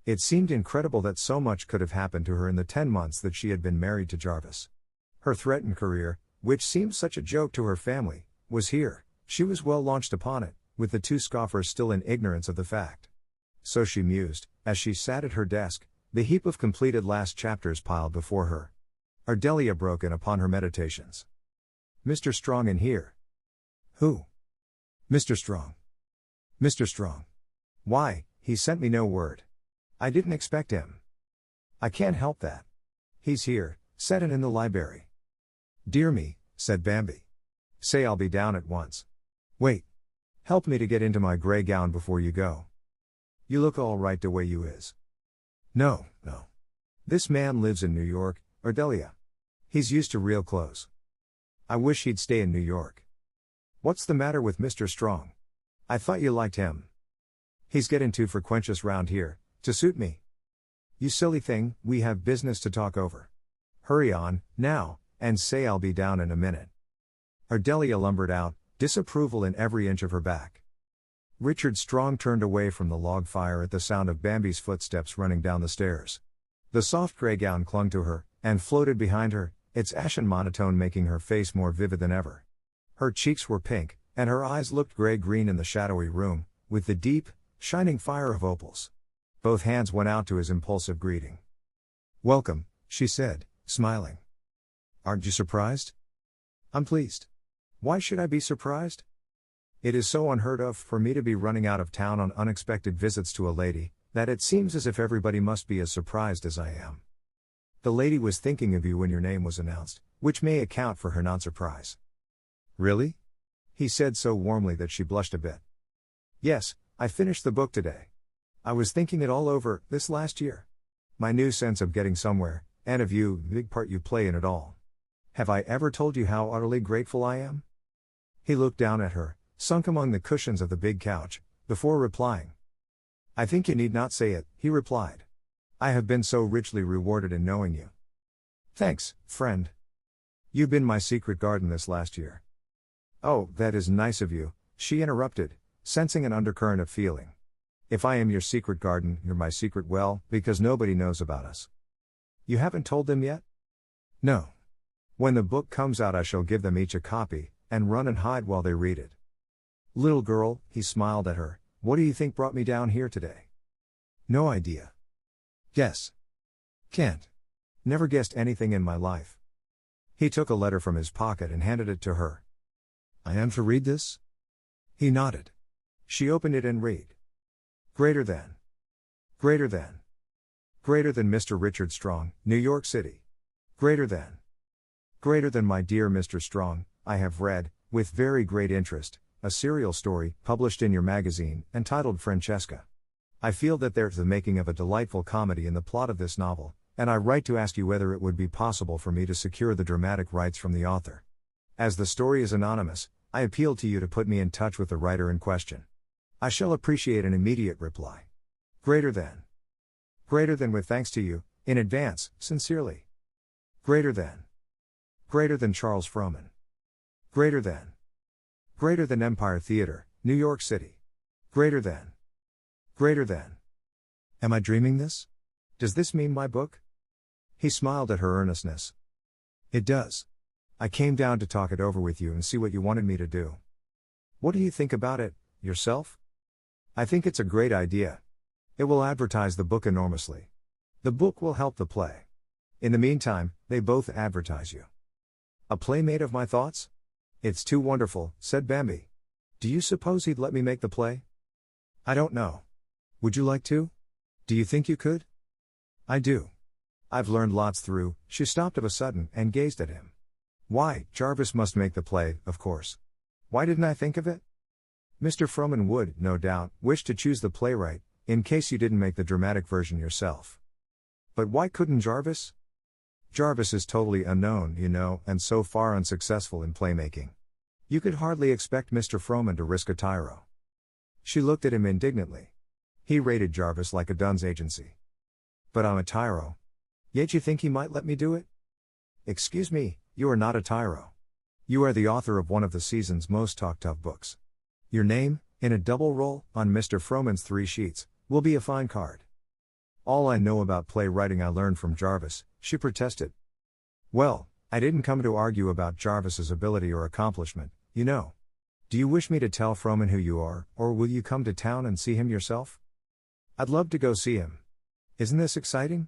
It seemed incredible that so much could have happened to her in the 10 months that she had been married to Jarvis. Her threatened career, which seemed such a joke to her family, was here. She was well launched upon it, with the two scoffers still in ignorance of the fact. So she mused, as she sat at her desk, the heap of completed last chapters piled before her. Ardelia broke in upon her meditations. Mr. Strong in here. Who? Mr. Strong. Mr. Strong. Why, he sent me no word. I didn't expect him. I can't help that. He's here, settin' in the library. Dear me, said Bambi. Say I'll be down at once. Wait. Help me to get into my gray gown before you go. You look all right the way you is. No. This man lives in New York, Ardelia. He's used to real clothes. I wish he'd stay in New York. What's the matter with Mr. Strong? I thought you liked him. He's getting too frequentious round here, to suit me. You silly thing, we have business to talk over. Hurry on, now, and say I'll be down in a minute. Ardelia lumbered out, disapproval in every inch of her back. Richard Strong turned away from the log fire at the sound of Bambi's footsteps running down the stairs. The soft gray gown clung to her, and floated behind her, its ashen monotone making her face more vivid than ever. Her cheeks were pink, and her eyes looked gray-green in the shadowy room, with the deep, shining fire of opals. Both hands went out to his impulsive greeting. Welcome, she said, smiling. Aren't you surprised? I'm pleased. Why should I be surprised? It is so unheard of for me to be running out of town on unexpected visits to a lady, that it seems as if everybody must be as surprised as I am. The lady was thinking of you when your name was announced, which may account for her non-surprise. Really? He said so warmly that she blushed a bit. Yes, I finished the book today. I was thinking it all over, this last year. My new sense of getting somewhere, and of you, the big part you play in it all. Have I ever told you how utterly grateful I am? He looked down at her, sunk among the cushions of the big couch, before replying. I think you need not say it, he replied. I have been so richly rewarded in knowing you. Thanks, friend. You've been my secret garden this last year. Oh, that is nice of you, she interrupted, sensing an undercurrent of feeling. If I am your secret garden, you're my secret well, because nobody knows about us. You haven't told them yet? No. When the book comes out, I shall give them each a copy, and run and hide while they read it. Little girl, he smiled at her, what do you think brought me down here today? No idea. Guess. Can't. Never guessed anything in my life. He took a letter from his pocket and handed it to her. I am to read this? He nodded. She opened it and read. Greater than. Greater than. Greater than Mr. Richard Strong, New York City. Greater than. Greater than my dear Mr. Strong, I have read, with very great interest, a serial story, published in your magazine, entitled Francesca. I feel that there's the making of a delightful comedy in the plot of this novel, and I write to ask you whether it would be possible for me to secure the dramatic rights from the author. As the story is anonymous, I appeal to you to put me in touch with the writer in question. I shall appreciate an immediate reply. Greater than. Greater than with thanks to you, in advance, sincerely. Greater than. Greater than Charles Frohman. Greater than. Greater than Empire Theater, New York City. Greater than. Greater than. Am I dreaming this? Does this mean my book? He smiled at her earnestness. It does. I came down to talk it over with you and see what you wanted me to do. What do you think about it, yourself? I think it's a great idea. It will advertise the book enormously. The book will help the play. In the meantime, they both advertise you. A playmate of my thoughts? It's too wonderful, said Bambi. Do you suppose he'd let me make the play? I don't know. Would you like to? Do you think you could? I do. I've learned lots through. She stopped of a sudden and gazed at him. Why, Jarvis must make the play, of course. Why didn't I think of it? Mr. Frohman would, no doubt, wish to choose the playwright, in case you didn't make the dramatic version yourself. But why couldn't Jarvis? Jarvis is totally unknown, you know, and so far unsuccessful in playmaking. You could hardly expect Mr. Frohman to risk a tyro. She looked at him indignantly. He rated Jarvis like a Dunn's agency. But I'm a tyro. Yet you think he might let me do it? Excuse me, you are not a tyro. You are the author of one of the season's most talked of books. Your name, in a double roll, on Mr. Frohman's 3 sheets, will be a fine card. All I know about playwriting I learned from Jarvis, she protested. Well, I didn't come to argue about Jarvis's ability or accomplishment, you know. Do you wish me to tell Frohman who you are, or will you come to town and see him yourself? I'd love to go see him. Isn't this exciting?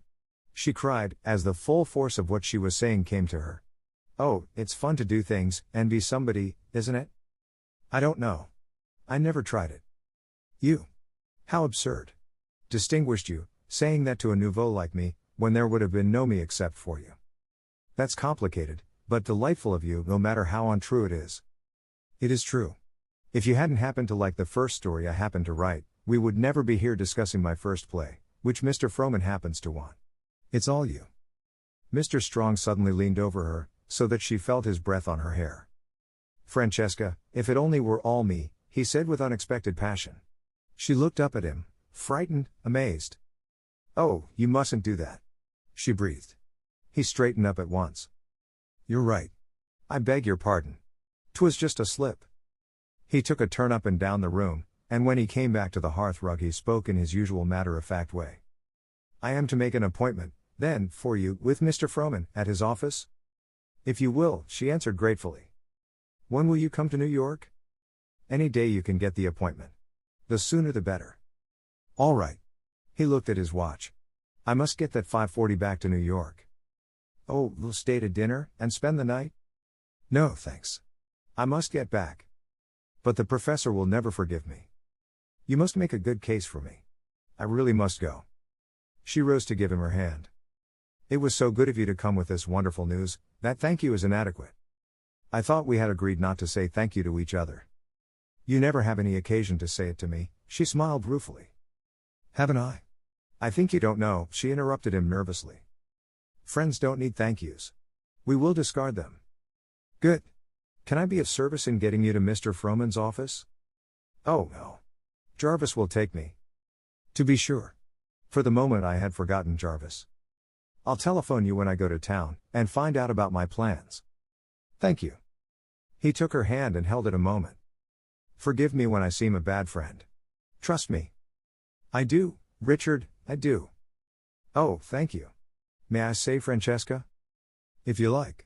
She cried, as the full force of what she was saying came to her. Oh, it's fun to do things, and be somebody, isn't it? I don't know. I never tried it. You. How absurd. Distinguished you, saying that to a nouveau like me, when there would have been no me except for you. That's complicated, but delightful of you, no matter how untrue it is. It is true. If you hadn't happened to like the first story I happened to write, we would never be here discussing my first play, which Mr. Frohman happens to want. It's all you. Mr. Strong suddenly leaned over her, so that she felt his breath on her hair. Francesca, if it only were all me, he said with unexpected passion. She looked up at him, frightened, amazed. Oh, you mustn't do that. She breathed. He straightened up at once. You're right. I beg your pardon. 'Twas just a slip. He took a turn up and down the room, and when he came back to the hearthrug he spoke in his usual matter-of-fact way. I am to make an appointment, then, for you, with Mr. Frohman, at his office? If you will, she answered gratefully. When will you come to New York? Any day you can get the appointment. The sooner the better. All right. He looked at his watch. I must get that 5:40 back to New York. Oh, we'll stay to dinner, and spend the night? No, thanks. I must get back. But the professor will never forgive me. You must make a good case for me. I really must go. She rose to give him her hand. It was so good of you to come with this wonderful news, that thank you is inadequate. I thought we had agreed not to say thank you to each other. You never have any occasion to say it to me, she smiled ruefully. Haven't I? I think you don't know, she interrupted him nervously. Friends don't need thank yous. We will discard them. Good. Can I be of service in getting you to Mr. Frohman's office? Oh, no. Jarvis will take me. To be sure. For the moment I had forgotten Jarvis. I'll telephone you when I go to town, and find out about my plans. Thank you. He took her hand and held it a moment. Forgive me when I seem a bad friend. Trust me. I do, Richard, I do. Oh, thank you. May I say Francesca? If you like.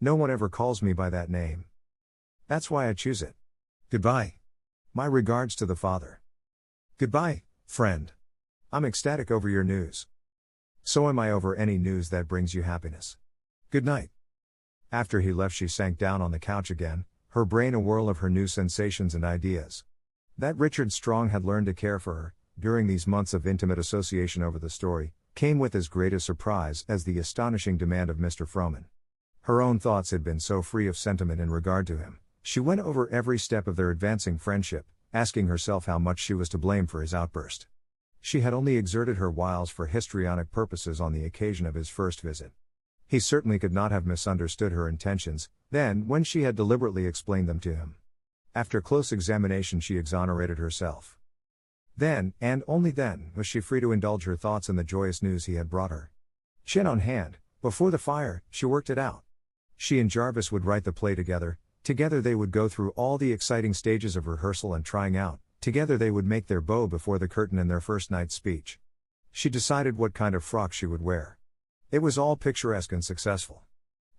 No one ever calls me by that name. That's why I choose it. Goodbye. My regards to the father. Goodbye, friend. I'm ecstatic over your news. So am I over any news that brings you happiness. Good night. After he left, she sank down on the couch again, her brain a whirl of her new sensations and ideas. That Richard Strong had learned to care for her, during these months of intimate association over the story, came with as great a surprise as the astonishing demand of Mr. Frohman. Her own thoughts had been so free of sentiment in regard to him. She went over every step of their advancing friendship, asking herself how much she was to blame for his outburst. She had only exerted her wiles for histrionic purposes on the occasion of his first visit. He certainly could not have misunderstood her intentions, then, when she had deliberately explained them to him. After close examination, she exonerated herself. Then, and only then, was she free to indulge her thoughts in the joyous news he had brought her. Chin on hand, before the fire, she worked it out. She and Jarvis would write the play together they would go through all the exciting stages of rehearsal and trying out, together they would make their bow before the curtain in their first night's speech. She decided what kind of frock she would wear. It was all picturesque and successful.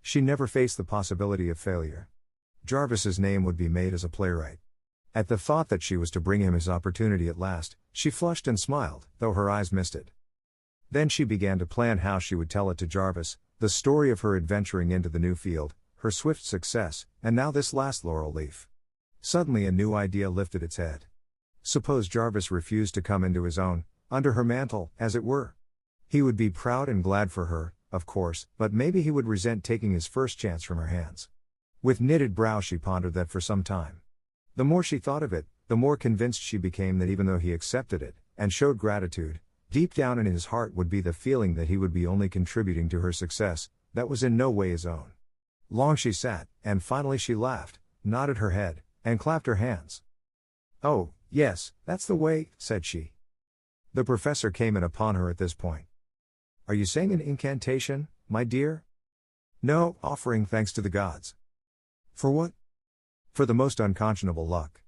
She never faced the possibility of failure. Jarvis's name would be made as a playwright. At the thought that she was to bring him his opportunity at last, she flushed and smiled, though her eyes misted. Then she began to plan how she would tell it to Jarvis, the story of her adventuring into the new field, her swift success, and now this last laurel leaf. Suddenly a new idea lifted its head. Suppose Jarvis refused to come into his own, under her mantle, as it were. He would be proud and glad for her, of course, but maybe he would resent taking his first chance from her hands. With knitted brow she pondered that for some time. The more she thought of it, the more convinced she became that even though he accepted it, and showed gratitude, deep down in his heart would be the feeling that he would be only contributing to her success, that was in no way his own. Long she sat, and finally she laughed, nodded her head, and clapped her hands. Oh, yes, that's the way, said she. The professor came in upon her at this point. Are you saying an incantation, my dear? No, offering thanks to the gods. For what? For the most unconscionable luck.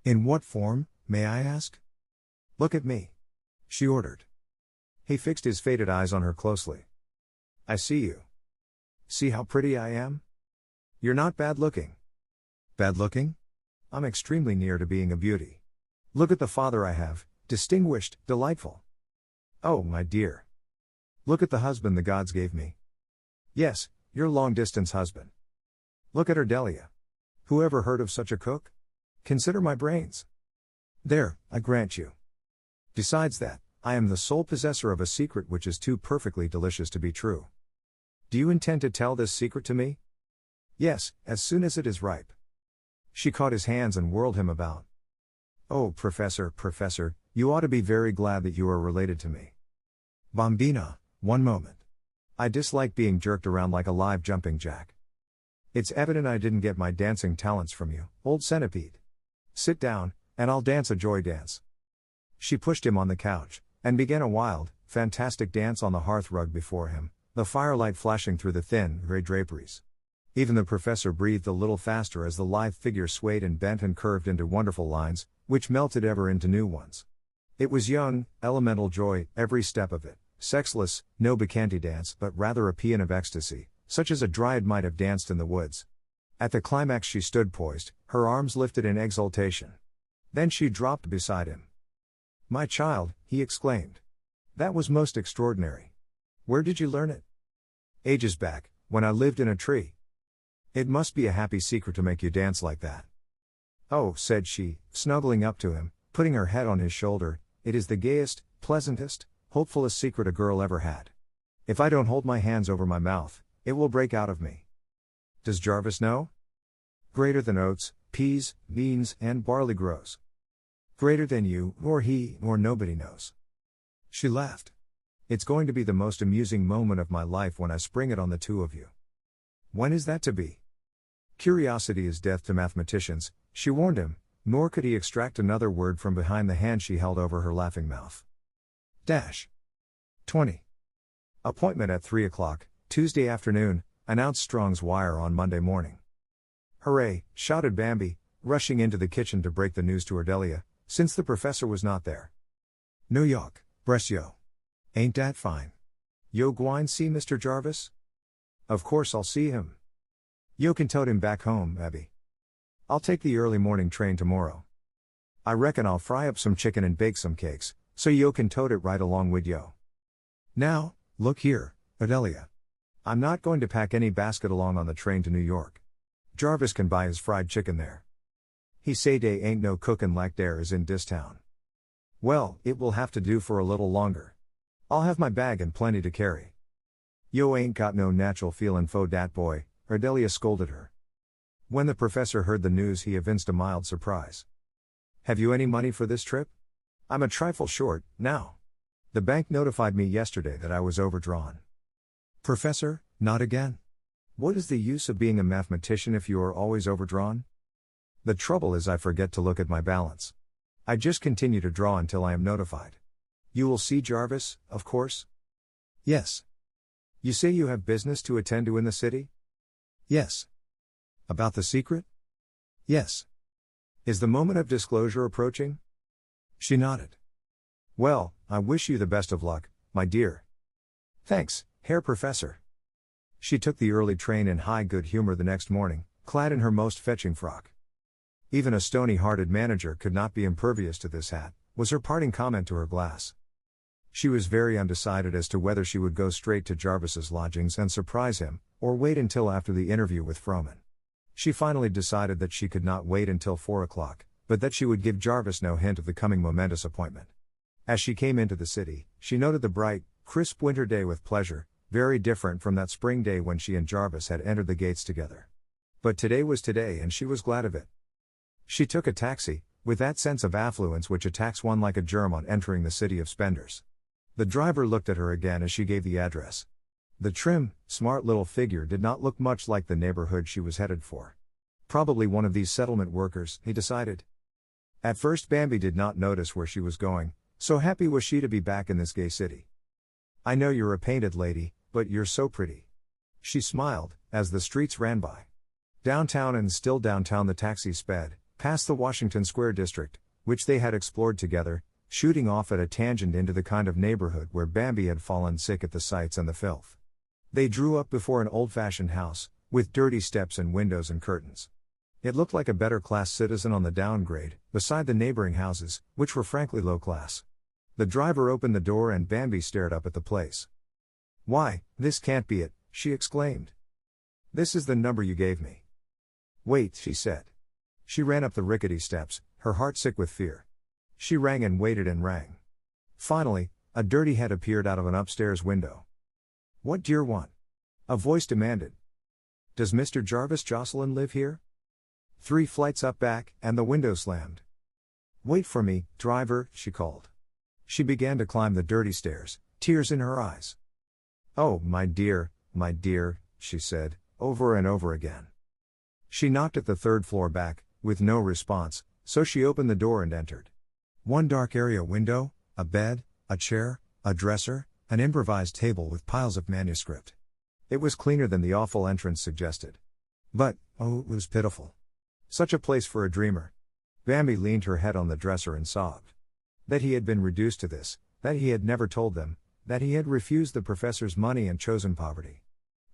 In what form, may I ask? Look at me, she ordered. He fixed his faded eyes on her closely. I see you. See how pretty I am? You're not bad looking. Bad looking? I'm extremely near to being a beauty. Look at the father I have, distinguished, delightful. Oh, my dear. Look at the husband the gods gave me. Yes, your long-distance husband. Look at her Delia. Who ever heard of such a cook? Consider my brains. There, I grant you. Besides that, I am the sole possessor of a secret which is too perfectly delicious to be true. Do you intend to tell this secret to me? Yes, as soon as it is ripe. She caught his hands and whirled him about. Oh, Professor, you ought to be very glad that you are related to me. Bambina, one moment. I dislike being jerked around like a live jumping jack. It's evident I didn't get my dancing talents from you, old centipede. Sit down, and I'll dance a joy dance. She pushed him on the couch, and began a wild, fantastic dance on the hearth rug before him, the firelight flashing through the thin, grey draperies. Even the professor breathed a little faster as the lithe figure swayed and bent and curved into wonderful lines, which melted ever into new ones. It was young, elemental joy, every step of it, sexless, no bacchante dance, but rather a paean of ecstasy, such as a dryad might have danced in the woods. At the climax she stood poised, her arms lifted in exultation. Then she dropped beside him. My child, he exclaimed. That was most extraordinary. Where did you learn it? Ages back, when I lived in a tree. It must be a happy secret to make you dance like that. Oh, said she, snuggling up to him, putting her head on his shoulder, it is the gayest, pleasantest, hopefulest secret a girl ever had. If I don't hold my hands over my mouth, it will break out of me. Does Jarvis know? Greater than oats, peas, beans, and barley grows. Greater than you, nor he, nor nobody knows. She laughed. It's going to be the most amusing moment of my life when I spring it on the two of you. When is that to be? Curiosity is death to mathematicians, she warned him, nor could he extract another word from behind the hand she held over her laughing mouth. 20. Appointment at 3 o'clock, Tuesday afternoon, announced Strong's wire on Monday morning. Hooray, shouted Bambi, rushing into the kitchen to break the news to Ardelia, since the professor was not there. New York, bress yo. Ain't dat fine? Yo gwine see Mr. Jarvis? Of course I'll see him. Yo can tote him back home, Abby. I'll take the early morning train tomorrow. I reckon I'll fry up some chicken and bake some cakes, so yo can tote it right along with yo. Now, look here, Ardelia. I'm not going to pack any basket along on the train to New York. Jarvis can buy his fried chicken there. He say dey ain't no cookin' like there is in dis town. Well, it will have to do for a little longer. I'll have my bag and plenty to carry. Yo ain't got no natural feelin' fo dat boy, Ardelia scolded her. When the professor heard the news, he evinced a mild surprise. Have you any money for this trip? I'm a trifle short, now. The bank notified me yesterday that I was overdrawn. Professor, not again? What is the use of being a mathematician if you are always overdrawn? The trouble is I forget to look at my balance. I just continue to draw until I am notified. You will see Jarvis, of course? Yes. You say you have business to attend to in the city? Yes. About the secret? Yes. Is the moment of disclosure approaching? She nodded. Well, I wish you the best of luck, my dear. Thanks, Herr Professor. She took the early train in high good humor the next morning, clad in her most fetching frock. Even a stony-hearted manager could not be impervious to this hat, was her parting comment to her glass. She was very undecided as to whether she would go straight to Jarvis's lodgings and surprise him, or wait until after the interview with Frohman. She finally decided that she could not wait until 4 o'clock, but that she would give Jarvis no hint of the coming momentous appointment. As she came into the city, she noted the bright, crisp winter day with pleasure, very different from that spring day when she and Jarvis had entered the gates together. But today was today and she was glad of it. She took a taxi, with that sense of affluence which attacks one like a germ on entering the city of spenders. The driver looked at her again as she gave the address. The trim, smart little figure did not look much like the neighborhood she was headed for. Probably one of these settlement workers, he decided. At first Bambi did not notice where she was going, so happy was she to be back in this gay city. I know you're a painted lady, but you're so pretty. She smiled, as the streets ran by. Downtown and still downtown the taxi sped, past the Washington Square district, which they had explored together, shooting off at a tangent into the kind of neighborhood where Bambi had fallen sick at the sights and the filth. They drew up before an old-fashioned house, with dirty steps and windows and curtains. It looked like a better-class citizen on the downgrade, beside the neighboring houses, which were frankly low-class. The driver opened the door and Bambi stared up at the place. Why, this can't be it, she exclaimed. This is the number you gave me. Wait, she said. She ran up the rickety steps, her heart sick with fear. She rang and waited and rang. Finally, a dirty head appeared out of an upstairs window. What do you want? A voice demanded. Does Mr. Jarvis Jocelyn live here? 3 flights up back, and the window slammed. Wait for me, driver, she called. She began to climb the dirty stairs, tears in her eyes. Oh, my dear, she said, over and over again. She knocked at the 3rd floor back, with no response, so she opened the door and entered. One dark area window, a bed, a chair, a dresser, an improvised table with piles of manuscript. It was cleaner than the awful entrance suggested. But, oh, it was pitiful. Such a place for a dreamer. Bambi leaned her head on the dresser and sobbed. That he had been reduced to this, that he had never told them, that he had refused the professor's money and chosen poverty.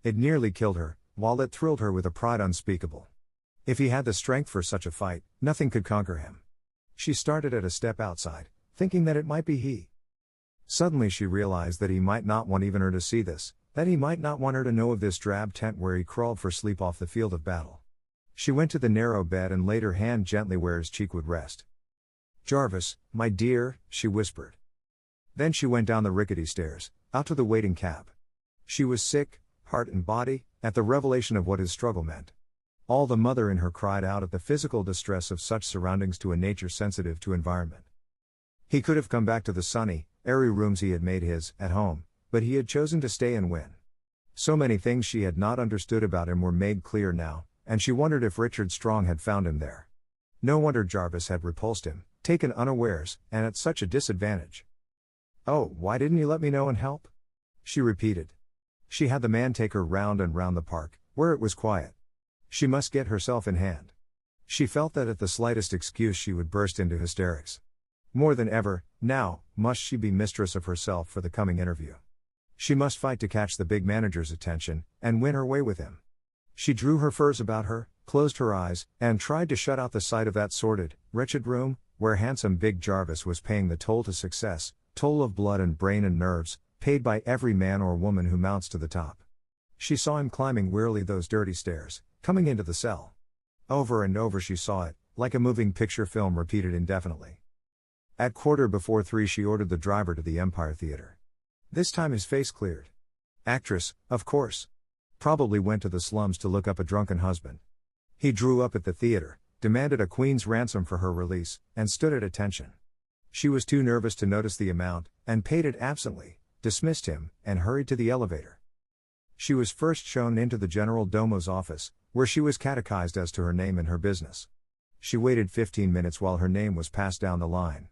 It nearly killed her, while it thrilled her with a pride unspeakable. If he had the strength for such a fight, nothing could conquer him. She started at a step outside, thinking that it might be he. Suddenly she realized that he might not want even her to see this, that he might not want her to know of this drab tent where he crawled for sleep off the field of battle. She went to the narrow bed and laid her hand gently where his cheek would rest. Jarvis, my dear, she whispered. Then she went down the rickety stairs, out to the waiting cab. She was sick, heart and body, at the revelation of what his struggle meant. All the mother in her cried out at the physical distress of such surroundings to a nature sensitive to environment. He could have come back to the sunny, airy rooms he had made his, at home, but he had chosen to stay and win. So many things she had not understood about him were made clear now, and she wondered if Richard Strong had found him there. No wonder Jarvis had repulsed him, taken unawares, and at such a disadvantage. "Oh, why didn't you let me know and help?" she repeated. She had the man take her round and round the park, where it was quiet. She must get herself in hand. She felt that at the slightest excuse she would burst into hysterics. More than ever, now, must she be mistress of herself for the coming interview. She must fight to catch the big manager's attention, and win her way with him. She drew her furs about her, closed her eyes, and tried to shut out the sight of that sordid, wretched room, where handsome big Jarvis was paying the toll to success, toll of blood and brain and nerves, paid by every man or woman who mounts to the top. She saw him climbing wearily those dirty stairs, coming into the cell. Over and over she saw it, like a moving picture film repeated indefinitely. At 3:15 she ordered the driver to the Empire Theater. This time his face cleared. Actress, of course. Probably went to the slums to look up a drunken husband. He drew up at the theater, demanded a queen's ransom for her release, and stood at attention. She was too nervous to notice the amount, and paid it absently, dismissed him, and hurried to the elevator. She was first shown into the General Domo's office, where she was catechized as to her name and her business. She waited 15 minutes while her name was passed down the line.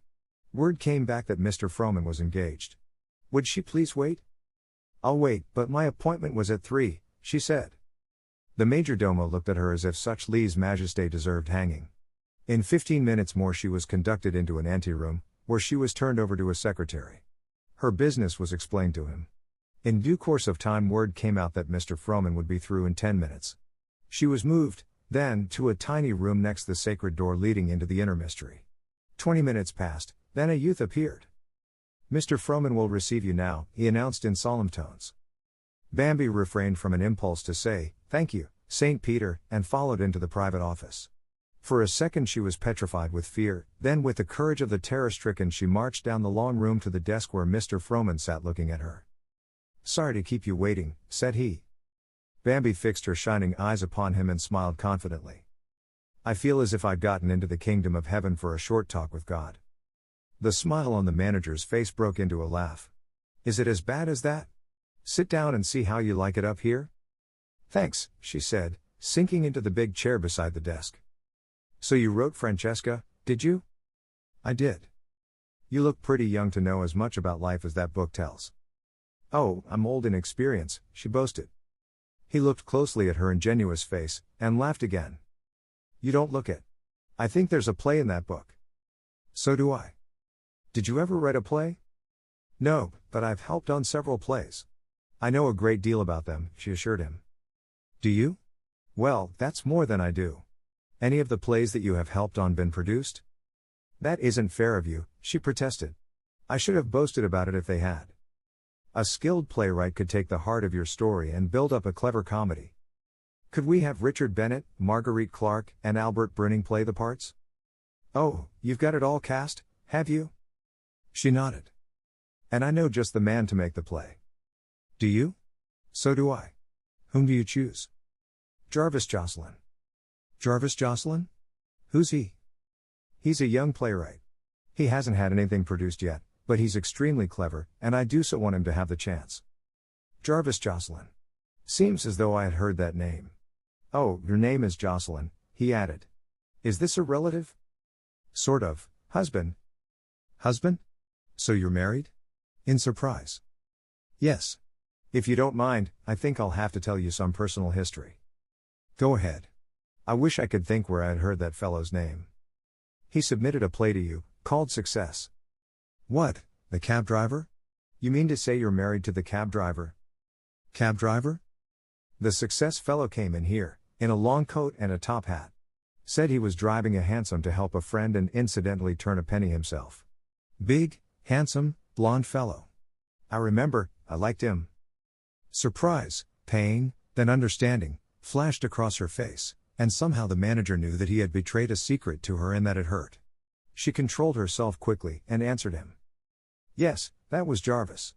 Word came back that Mr. Frohman was engaged. Would she please wait? "I'll wait, but my appointment was at 3, she said. The major domo looked at her as if such lèse-majesté deserved hanging. In 15 minutes more she was conducted into an anteroom, where she was turned over to a secretary. Her business was explained to him. In due course of time word came out that Mr. Frohman would be through in 10 minutes. She was moved, then, to a tiny room next the sacred door leading into the inner mystery. 20 minutes passed, then a youth appeared. "Mr. Frohman will receive you now," he announced in solemn tones. Bambi refrained from an impulse to say, "Thank you, St. Peter," and followed into the private office. For a second she was petrified with fear, then with the courage of the terror-stricken she marched down the long room to the desk where Mr. Frohman sat looking at her. "Sorry to keep you waiting," said he. Bambi fixed her shining eyes upon him and smiled confidently. "I feel as if I'd gotten into the kingdom of heaven for a short talk with God." The smile on the manager's face broke into a laugh. "Is it as bad as that? Sit down and see how you like it up here?" "Thanks," she said, sinking into the big chair beside the desk. "So you wrote Francesca, did you?" "I did." "You look pretty young to know as much about life as that book tells." "Oh, I'm old in experience," she boasted. He looked closely at her ingenuous face, and laughed again. "You don't look it. I think there's a play in that book." "So do I." "Did you ever write a play?" "No, but I've helped on several plays. I know a great deal about them," she assured him. "Do you? Well, that's more than I do. Any of the plays that you have helped on been produced?" "That isn't fair of you," she protested. "I should have boasted about it if they had. A skilled playwright could take the heart of your story and build up a clever comedy. Could we have Richard Bennett, Marguerite Clark, and Albert Brunning play the parts?" "Oh, you've got it all cast, have you?" She nodded. "And I know just the man to make the play." "Do you?" "So do I." "Whom do you choose?" "Jarvis Jocelyn." "Jarvis Jocelyn? Who's he?" "He's a young playwright. He hasn't had anything produced yet, but he's extremely clever, and I do so want him to have the chance." "Jarvis Jocelyn. Seems as though I had heard that name. Oh, your name is Jocelyn," he added. "Is this a relative?" "Sort of, husband." "Husband? So you're married?" In surprise. "Yes. If you don't mind, I think I'll have to tell you some personal history." "Go ahead. I wish I could think where I had heard that fellow's name." "He submitted a play to you, called Success." "What, the cab driver? You mean to say you're married to the cab driver?" "Cab driver?" "The Success fellow came in here, in a long coat and a top hat. Said he was driving a hansom to help a friend and incidentally turn a penny himself. Big, handsome, blond fellow. I remember, I liked him." Surprise, pain, then understanding, flashed across her face, and somehow the manager knew that he had betrayed a secret to her and that it hurt. She controlled herself quickly and answered him. "Yes, that was Jarvis.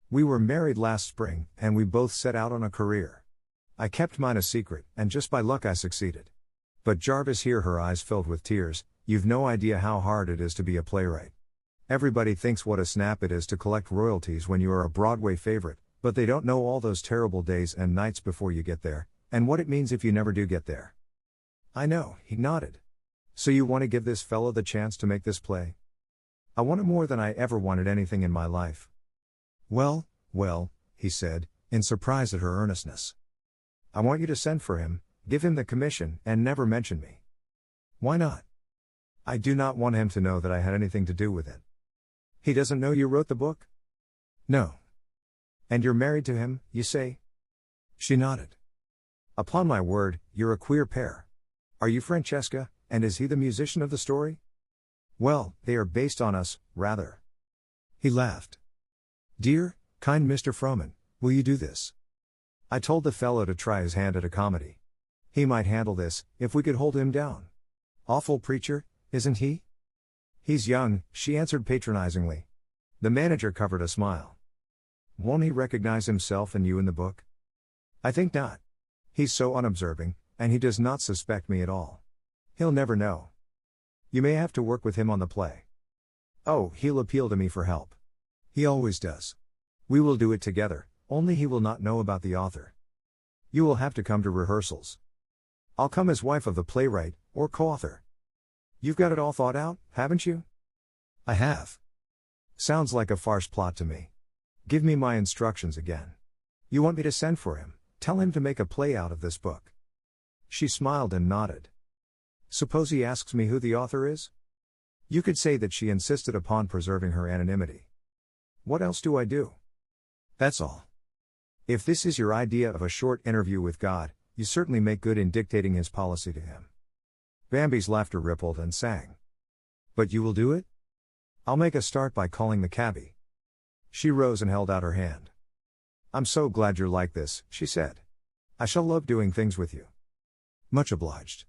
We were married last spring, and we both set out on a career. I kept mine a secret, and just by luck I succeeded. But Jarvis," here her eyes filled with tears, "you've no idea how hard it is to be a playwright. Everybody thinks what a snap it is to collect royalties when you are a Broadway favorite, but they don't know all those terrible days and nights before you get there, and what it means if you never do get there. I know, he nodded. So you want to give this fellow the chance to make this play? I want it more than I ever wanted anything in my life. Well, he said, in surprise at her earnestness. I want you to send for him, give him the commission, and never mention me. Why not? I do not want him to know that I had anything to do with it. He doesn't know you wrote the book? No. And you're married to him, you say? She nodded. Upon my word, you're a queer pair. Are you Francesca, and is he the musician of the story? Well, they are based on us, rather. He laughed. Dear, kind Mr. Frohman, will you do this? I told the fellow to try his hand at a comedy. He might handle this, if we could hold him down. Awful preacher, isn't he? He's young, she answered patronizingly. The manager covered a smile. Won't he recognize himself and you in the book? I think not. He's so unobserving, and he does not suspect me at all. He'll never know. You may have to work with him on the play. Oh, he'll appeal to me for help. He always does. We will do it together, only he will not know about the author. You will have to come to rehearsals. I'll come as wife of the playwright, or co-author. You've got it all thought out, haven't you? I have. Sounds like a farce plot to me. Give me my instructions again. You want me to send for him, tell him to make a play out of this book. She smiled and nodded. Suppose he asks me who the author is? You could say that she insisted upon preserving her anonymity. What else do I do? That's all. If this is your idea of a short interview with God, you certainly make good in dictating his policy to him. Bambi's laughter rippled and sang. But you will do it? I'll make a start by calling the cabbie. She rose and held out her hand. I'm so glad you're like this, she said. I shall love doing things with you. Much obliged.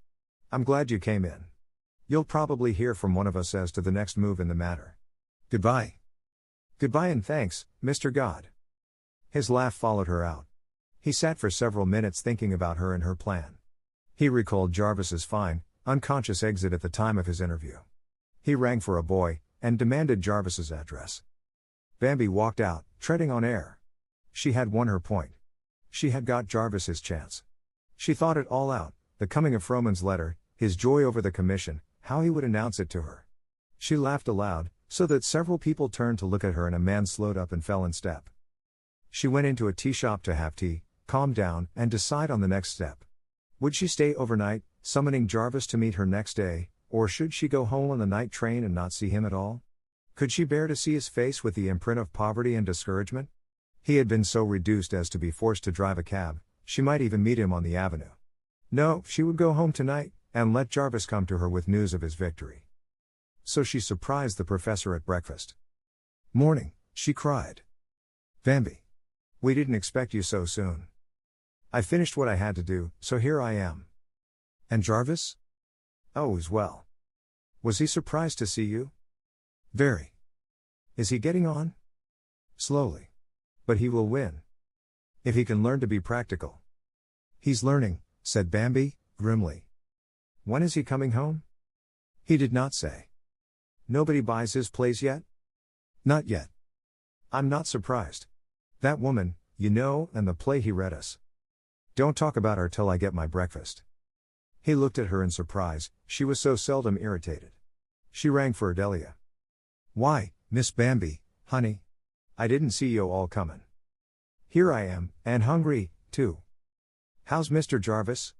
I'm glad you came in. You'll probably hear from one of us as to the next move in the matter. Goodbye. Goodbye and thanks, Mr. God. His laugh followed her out. He sat for several minutes thinking about her and her plan. He recalled Jarvis's fine, unconscious exit at the time of his interview. He rang for a boy, and demanded Jarvis's address. Bambi walked out, treading on air. She had won her point. She had got Jarvis his chance. She thought it all out, the coming of Frohman's letter, his joy over the commission, how he would announce it to her. She laughed aloud, so that several people turned to look at her and a man slowed up and fell in step. She went into a tea shop to have tea, calm down, and decide on the next step. Would she stay overnight, summoning Jarvis to meet her next day, or should she go home on the night train and not see him at all? Could she bear to see his face with the imprint of poverty and discouragement? He had been so reduced as to be forced to drive a cab, she might even meet him on the avenue. No, she would go home tonight, and let Jarvis come to her with news of his victory. So she surprised the professor at breakfast. Morning, she cried. Bambi. We didn't expect you so soon. I finished what I had to do, so here I am. And Jarvis? Oh, as well. Was he surprised to see you? Very. Is he getting on? Slowly. But he will win. If he can learn to be practical. He's learning, said Bambi, grimly. When is he coming home? He did not say. Nobody buys his plays yet? Not yet. I'm not surprised. That woman, you know, and the play he read us. Don't talk about her till I get my breakfast. He looked at her in surprise, she was so seldom irritated. She rang for Adelia. Why, Miss Bambi, honey. I didn't see you all comin'. Here I am, and hungry, too. How's Mr. Jarvis?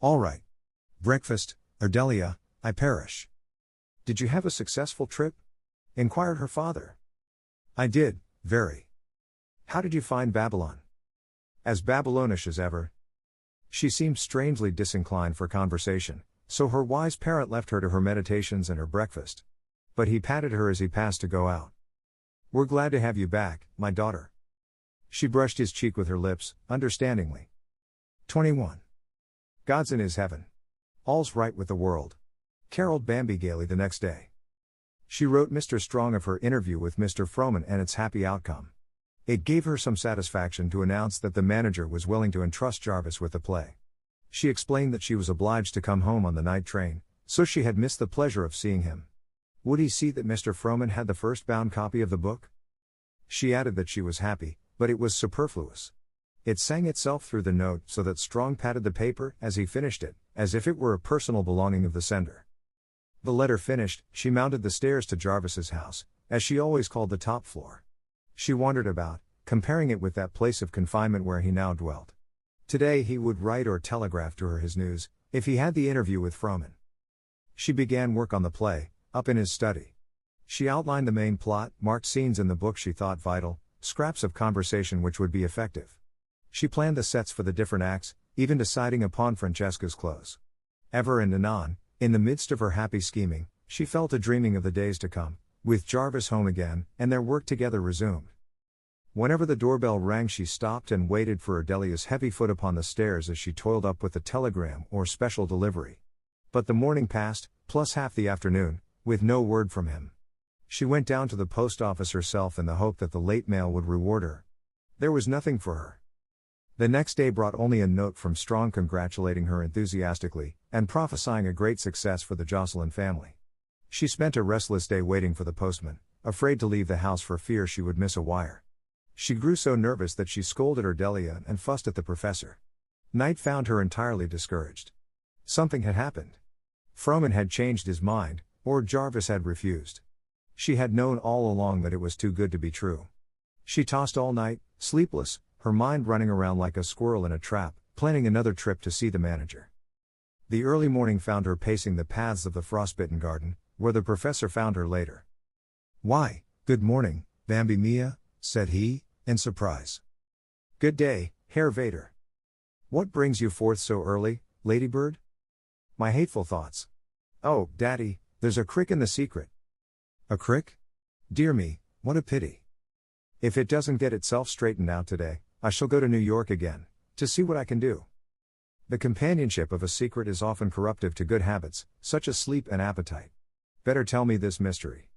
All right. Breakfast, Adelia, I perish. Did you have a successful trip? Inquired her father. I did, very. How did you find Babylon? As Babylonish as ever. She seemed strangely disinclined for conversation, so her wise parent left her to her meditations and her breakfast. But he patted her as he passed to go out. We're glad to have you back, my daughter. She brushed his cheek with her lips, understandingly. 21. God's in his heaven. All's right with the world. Caroled Bambi gaily the next day. She wrote Mr. Strong of her interview with Mr. Frohman and its happy outcome. It gave her some satisfaction to announce that the manager was willing to entrust Jarvis with the play. She explained that she was obliged to come home on the night train, so she had missed the pleasure of seeing him. Would he see that Mr. Froman had the first bound copy of the book? She added that she was happy, but it was superfluous. It sang itself through the note so that Strong patted the paper as he finished it, as if it were a personal belonging of the sender. The letter finished, she mounted the stairs to Jarvis's house, as she always called the top floor. She wandered about, comparing it with that place of confinement where he now dwelt. Today he would write or telegraph to her his news, if he had the interview with Froman. She began work on the play, up in his study. She outlined the main plot, marked scenes in the book she thought vital, scraps of conversation which would be effective. She planned the sets for the different acts, even deciding upon Francesca's clothes. Ever and anon, in the midst of her happy scheming, she fell to dreaming of the days to come, with Jarvis home again, and their work together resumed. Whenever the doorbell rang she stopped and waited for Ardelia's heavy foot upon the stairs as she toiled up with the telegram or special delivery. But the morning passed, plus half the afternoon, with no word from him. She went down to the post office herself in the hope that the late mail would reward her. There was nothing for her. The next day brought only a note from Strong congratulating her enthusiastically, and prophesying a great success for the Jocelyn family. She spent a restless day waiting for the postman, afraid to leave the house for fear she would miss a wire. She grew so nervous that she scolded Ardelia and fussed at the professor. Night found her entirely discouraged. Something had happened. Froman had changed his mind, or Jarvis had refused. She had known all along that it was too good to be true. She tossed all night, sleepless, her mind running around like a squirrel in a trap, planning another trip to see the manager. The early morning found her pacing the paths of the frostbitten garden, where the professor found her later. "Why, good morning, Bambi Mia," said he, in surprise. "Good day, Herr Vader. What brings you forth so early, Ladybird?" "My hateful thoughts. Oh, Daddy, there's a crick in the secret." "A crick? Dear me, what a pity. If it doesn't get itself straightened out today, I shall go to New York again, to see what I can do." The companionship of a secret is often corruptive to good habits, such as sleep and appetite. "Better tell me this mystery.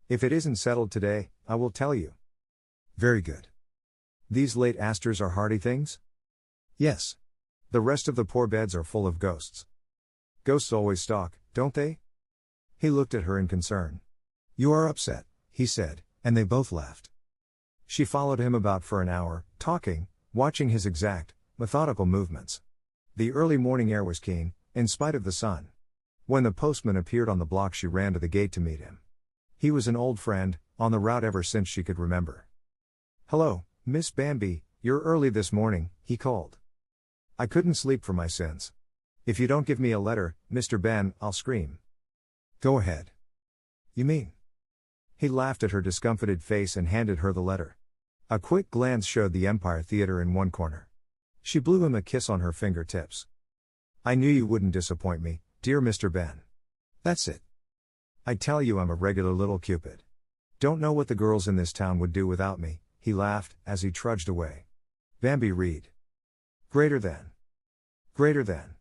If it isn't settled today, I will tell you." "Very good. These late asters are hardy things?" "Yes. The rest of the poor beds are full of ghosts." "Ghosts always stalk, don't they?" He looked at her in concern. "You are upset," he said, and they both laughed. She followed him about for an hour, talking, watching his exact, methodical movements. The early morning air was keen, in spite of the sun. When the postman appeared on the block she ran to the gate to meet him. He was an old friend, on the route ever since she could remember. "Hello, Miss Bambi, you're early this morning," he called. "I couldn't sleep for my sins. If you don't give me a letter, Mr. Ben, I'll scream." "Go ahead." "You mean?" He laughed at her discomfited face and handed her the letter. A quick glance showed the Empire Theater in one corner. She blew him a kiss on her fingertips. "I knew you wouldn't disappoint me, dear Mr. Ben. That's it. I tell you I'm a regular little Cupid. Don't know what the girls in this town would do without me," he laughed, as he trudged away. Bambi read. Greater than. Greater than.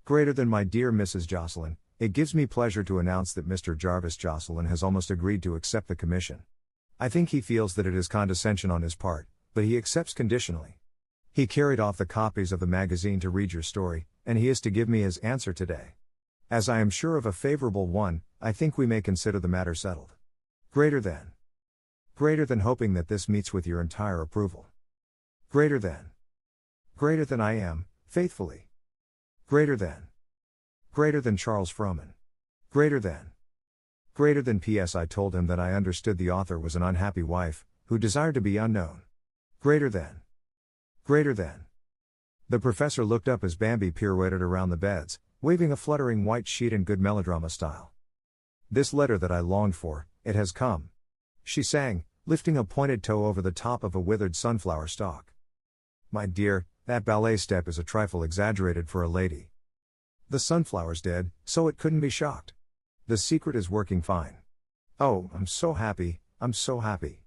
Greater than my dear Mrs. Jocelyn, it gives me pleasure to announce that Mr. Jarvis Jocelyn has almost agreed to accept the commission. I think he feels that it is condescension on his part, but he accepts conditionally. He carried off the copies of the magazine to read your story, and he is to give me his answer today. As I am sure of a favorable one, I think we may consider the matter settled. Greater than. Greater than hoping that this meets with your entire approval. Greater than. Greater than I am, faithfully. Greater than. Greater than Charles Froman. Greater than. Greater than P.S. I told him that I understood the author was an unhappy wife, who desired to be unknown. Greater than. Greater than. The professor looked up as Bambi pirouetted around the beds, waving a fluttering white sheet in good melodrama style. "This letter that I longed for, it has come," she sang, lifting a pointed toe over the top of a withered sunflower stalk. "My dear, that ballet step is a trifle exaggerated for a lady. The sunflower's dead, so it couldn't be shocked. The secret is working fine. Oh, I'm so happy, I'm so happy."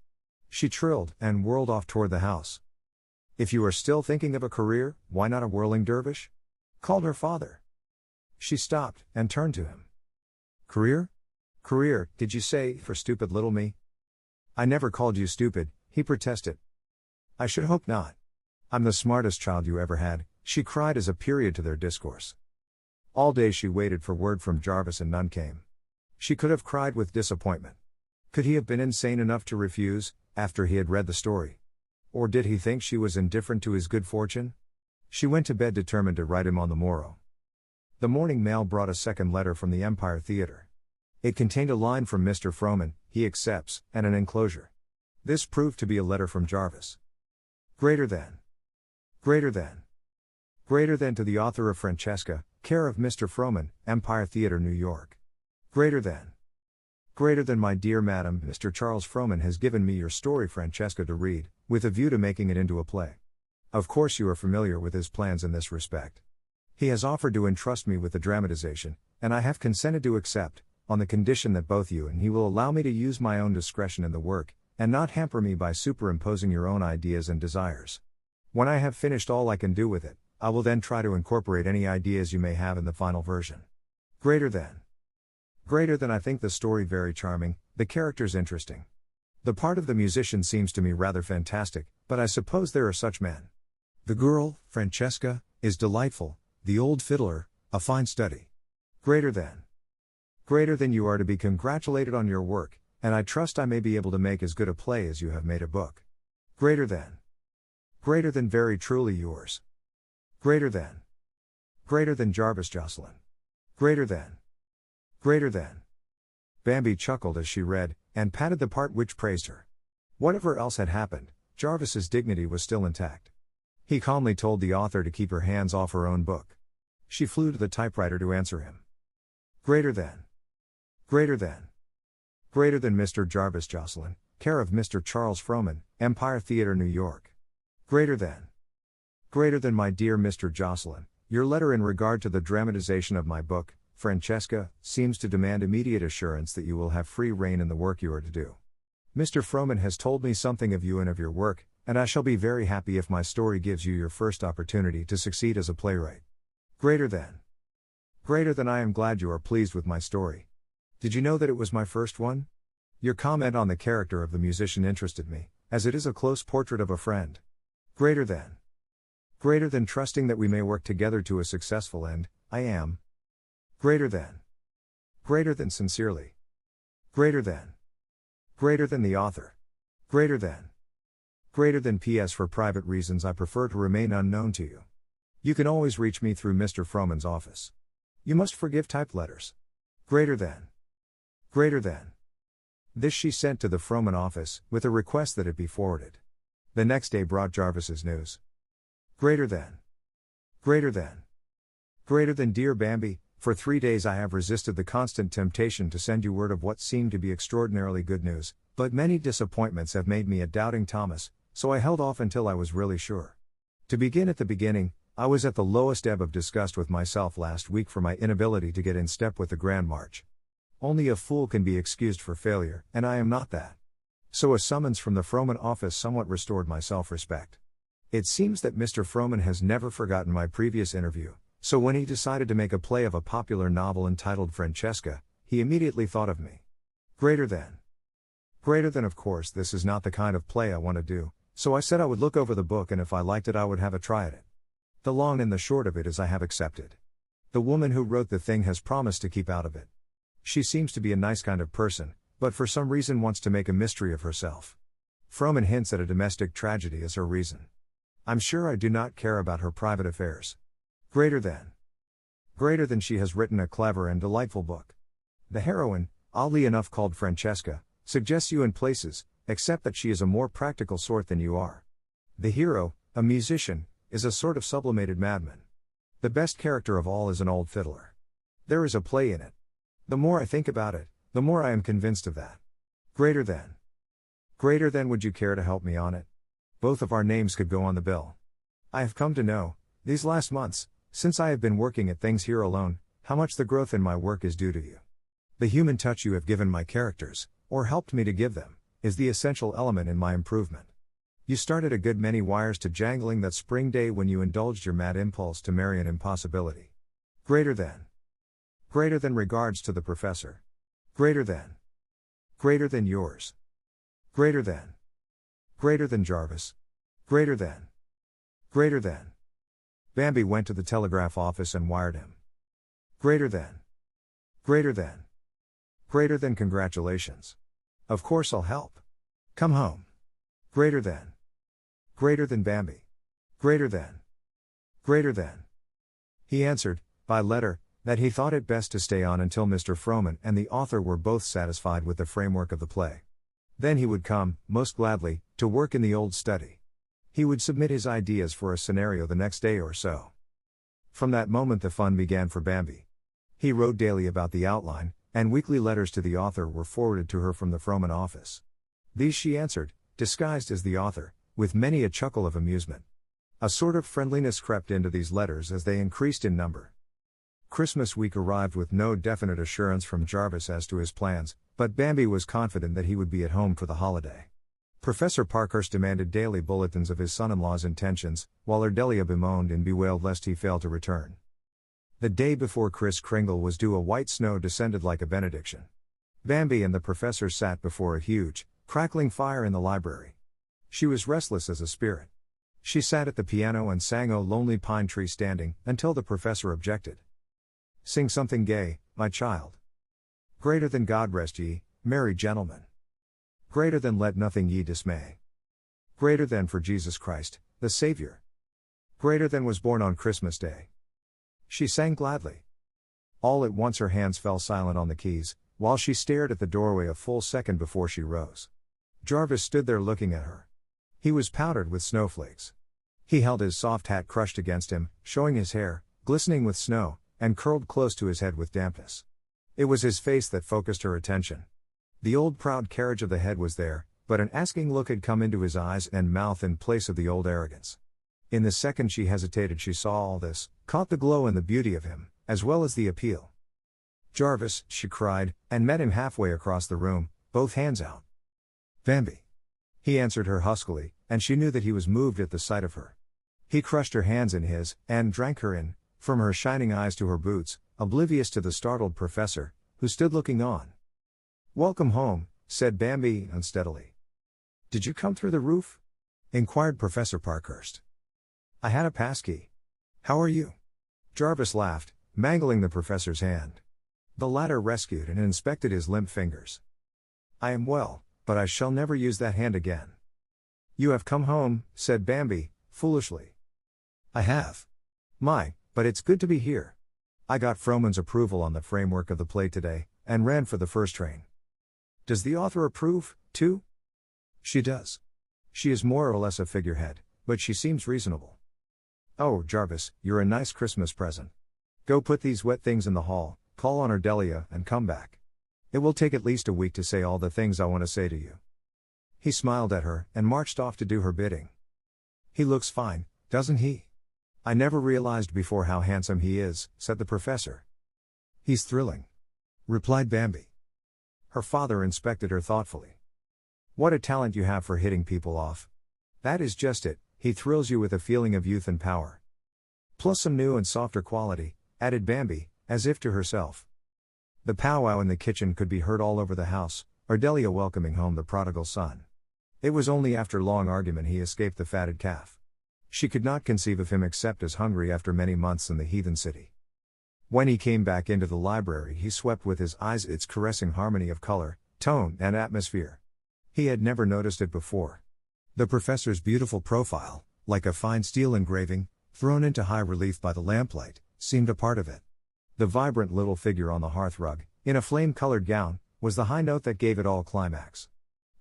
She trilled, and whirled off toward the house. "If you are still thinking of a career, why not a whirling dervish?" called her father. She stopped, and turned to him. "Career? Career, did you say, for stupid little me?" "I never called you stupid," he protested. "I should hope not. I'm the smartest child you ever had," she cried as a period to their discourse. All day she waited for word from Jarvis and none came. She could have cried with disappointment. Could he have been insane enough to refuse, after he had read the story? Or did he think she was indifferent to his good fortune? She went to bed determined to write him on the morrow. The morning mail brought a second letter from the Empire Theatre. It contained a line from Mr. Frohman, he accepts, and an enclosure. This proved to be a letter from Jarvis. Greater than. Greater than. Greater than to the author of Francesca, care of Mr. Frohman, Empire Theatre, New York. Greater than. Greater than, my dear madam, Mr. Charles Frohman has given me your story Francesca to read, with a view to making it into a play. Of course you are familiar with his plans in this respect. He has offered to entrust me with the dramatization, and I have consented to accept, on the condition that both you and he will allow me to use my own discretion in the work, and not hamper me by superimposing your own ideas and desires. When I have finished all I can do with it, I will then try to incorporate any ideas you may have in the final version. Greater than. Greater than, I think the story very charming, the characters interesting. The part of the musician seems to me rather fantastic, but I suppose there are such men. The girl, Francesca, is delightful, the old fiddler, a fine study. Greater than. Greater than, you are to be congratulated on your work, and I trust I may be able to make as good a play as you have made a book. Greater than. Greater than, very truly yours. Greater than. Greater than, Jarvis Jocelyn. Greater than. Greater than. Bambi chuckled as she read, and patted the part which praised her. Whatever else had happened, Jarvis's dignity was still intact. He calmly told the author to keep her hands off her own book. She flew to the typewriter to answer him. Greater than. Greater than. Greater than, Mr. Jarvis Jocelyn, care of Mr. Charles Frohman, Empire Theatre, New York. Greater than. Greater than, my dear Mr. Jocelyn, your letter in regard to the dramatization of my book, Francesca, seems to demand immediate assurance that you will have free rein in the work you are to do. Mr. Frohman has told me something of you and of your work, and I shall be very happy if my story gives you your first opportunity to succeed as a playwright. Greater than. Greater than, I am glad you are pleased with my story. Did you know that it was my first one? Your comment on the character of the musician interested me, as it is a close portrait of a friend. Greater than. Greater than, trusting that we may work together to a successful end, I am. Greater than. Greater than, sincerely. Greater than. Greater than, the author. Greater than. Greater than, P.S. For private reasons I prefer to remain unknown to you. You can always reach me through Mr. Frohman's office. You must forgive typed letters. Greater than. Greater than. This she sent to the Frohman office, with a request that it be forwarded. The next day brought Jarvis's news. Greater than. Greater than. Greater than, dear Bambi, for 3 days I have resisted the constant temptation to send you word of what seemed to be extraordinarily good news, but many disappointments have made me a doubting Thomas, so I held off until I was really sure. To begin at the beginning, I was at the lowest ebb of disgust with myself last week for my inability to get in step with the Grand March. Only a fool can be excused for failure, and I am not that. So a summons from the Frohman office somewhat restored my self-respect. It seems that Mr. Frohman has never forgotten my previous interview, so when he decided to make a play of a popular novel entitled Francesca, he immediately thought of me. Greater than. Greater than, of course this is not the kind of play I want to do, so I said I would look over the book and if I liked it I would have a try at it. The long and the short of it is I have accepted. The woman who wrote the thing has promised to keep out of it. She seems to be a nice kind of person, but for some reason wants to make a mystery of herself. Frohman hints at a domestic tragedy as her reason. I'm sure I do not care about her private affairs. Greater than. Greater than, she has written a clever and delightful book. The heroine, oddly enough called Francesca, suggests you in places, except that she is a more practical sort than you are. The hero, a musician, is a sort of sublimated madman. The best character of all is an old fiddler. There is a play in it. The more I think about it, the more I am convinced of that. Greater than. Greater than, would you care to help me on it? Both of our names could go on the bill. I have come to know, these last months, since I have been working at things here alone, how much the growth in my work is due to you. The human touch you have given my characters, or helped me to give them, is the essential element in my improvement. You started a good many wires to jangling that spring day when you indulged your mad impulse to marry an impossibility. Greater than. Greater than, regards to the professor. Greater than. Greater than, yours. Greater than. Greater than, Jarvis. Greater than. Greater than. Bambi went to the telegraph office and wired him. Greater than. Greater than. Greater than congratulations. Of course I'll help. Come home. Greater than. Greater than Bambi. Greater than. Greater than. He answered, by letter, that he thought it best to stay on until Mr. Frohman and the author were both satisfied with the framework of the play. Then he would come, most gladly, to work in the old study. He would submit his ideas for a scenario the next day or so. From that moment the fun began for Bambi. He wrote daily about the outline, and weekly letters to the author were forwarded to her from the Frohman office. These she answered, disguised as the author, with many a chuckle of amusement. A sort of friendliness crept into these letters as they increased in number. Christmas week arrived with no definite assurance from Jarvis as to his plans, but Bambi was confident that he would be at home for the holiday. Professor Parkhurst demanded daily bulletins of his son-in-law's intentions, while Ardelia bemoaned and bewailed lest he fail to return. The day before Kris Kringle was due, a white snow descended like a benediction. Bambi and the professor sat before a huge, crackling fire in the library. She was restless as a spirit. She sat at the piano and sang "O Lonely Pine Tree Standing" until the professor objected. "Sing something gay, my child. Greater than God rest ye, merry gentlemen. Greater than let nothing ye dismay. Greater than for Jesus Christ, the Savior. Greater than was born on Christmas Day." She sang gladly. All at once her hands fell silent on the keys, while she stared at the doorway a full second before she rose. Jarvis stood there looking at her. He was powdered with snowflakes. He held his soft hat crushed against him, showing his hair, glistening with snow, and curled close to his head with dampness. It was his face that focused her attention. The old proud carriage of the head was there, but an asking look had come into his eyes and mouth in place of the old arrogance. In the second she hesitated she saw all this, caught the glow and the beauty of him, as well as the appeal. "Jarvis," she cried, and met him halfway across the room, both hands out. "Bambi." He answered her huskily, and she knew that he was moved at the sight of her. He crushed her hands in his, and drank her in, from her shining eyes to her boots, oblivious to the startled professor, who stood looking on. "Welcome home," said Bambi, unsteadily. "Did you come through the roof?" inquired Professor Parkhurst. "I had a passkey. How are you?" Jarvis laughed, mangling the professor's hand. The latter rescued and inspected his limp fingers. "I am well, but I shall never use that hand again." "You have come home," said Bambi, foolishly. "I have. But it's good to be here. I got Frohman's approval on the framework of the play today, and ran for the first train." "Does the author approve, too?" "She does. She is more or less a figurehead, but she seems reasonable." "Oh, Jarvis, you're a nice Christmas present. Go put these wet things in the hall, call on Ardelia, and come back. It will take at least a week to say all the things I want to say to you." He smiled at her, and marched off to do her bidding. "He looks fine, doesn't he?" "I never realized before how handsome he is," said the professor. "He's thrilling," replied Bambi. Her father inspected her thoughtfully. "What a talent you have for hitting people off. That is just it, he thrills you with a feeling of youth and power. Plus some new and softer quality," added Bambi, as if to herself. The powwow in the kitchen could be heard all over the house, Ardelia welcoming home the prodigal son. It was only after long argument he escaped the fatted calf. She could not conceive of him except as hungry after many months in the heathen city. When he came back into the library he swept with his eyes its caressing harmony of color, tone, and atmosphere. He had never noticed it before. The professor's beautiful profile, like a fine steel engraving, thrown into high relief by the lamplight, seemed a part of it. The vibrant little figure on the hearthrug, in a flame-colored gown, was the high note that gave it all climax.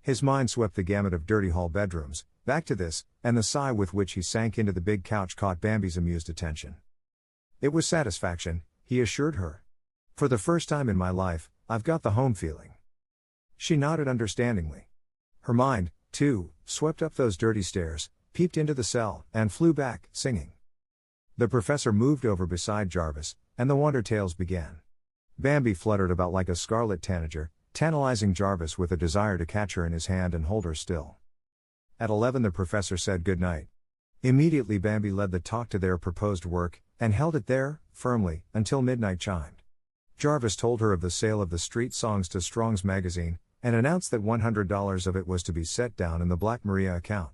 His mind swept the gamut of dirty hall bedrooms, back to this, and the sigh with which he sank into the big couch caught Bambi's amused attention. "It was satisfaction," he assured her. "For the first time in my life, I've got the home feeling." She nodded understandingly. Her mind, too, swept up those dirty stairs, peeped into the cell, and flew back, singing. The professor moved over beside Jarvis, and the wonder tales began. Bambi fluttered about like a scarlet tanager, tantalizing Jarvis with a desire to catch her in his hand and hold her still. At 11 the professor said good night. Immediately Bambi led the talk to their proposed work, and held it there, firmly, until midnight chimed. Jarvis told her of the sale of the street songs to Strong's magazine, and announced that $100 of it was to be set down in the Black Maria account.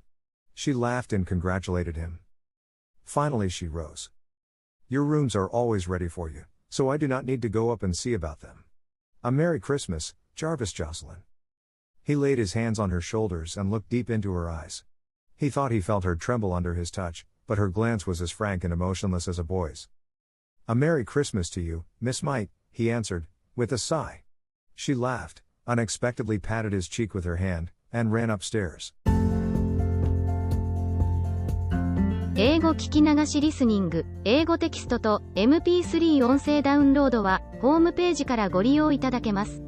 She laughed and congratulated him. Finally she rose. "Your rooms are always ready for you, so I do not need to go up and see about them. A Merry Christmas, Jarvis Jocelyn. He laid his hands on her shoulders and looked deep into her eyes. He thought he felt her tremble under his touch, but her glance was as frank and emotionless as a boy's. A Merry Christmas to you, Miss Mite, he answered, with a sigh. She laughed, unexpectedly patted his cheek with her hand, and ran upstairs. 英語聞き流しリスニング、英語テキストと MP3 音声ダウンロードはホームページからご利用いただけます。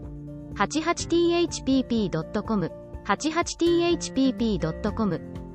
88thpp.com、88thpp.com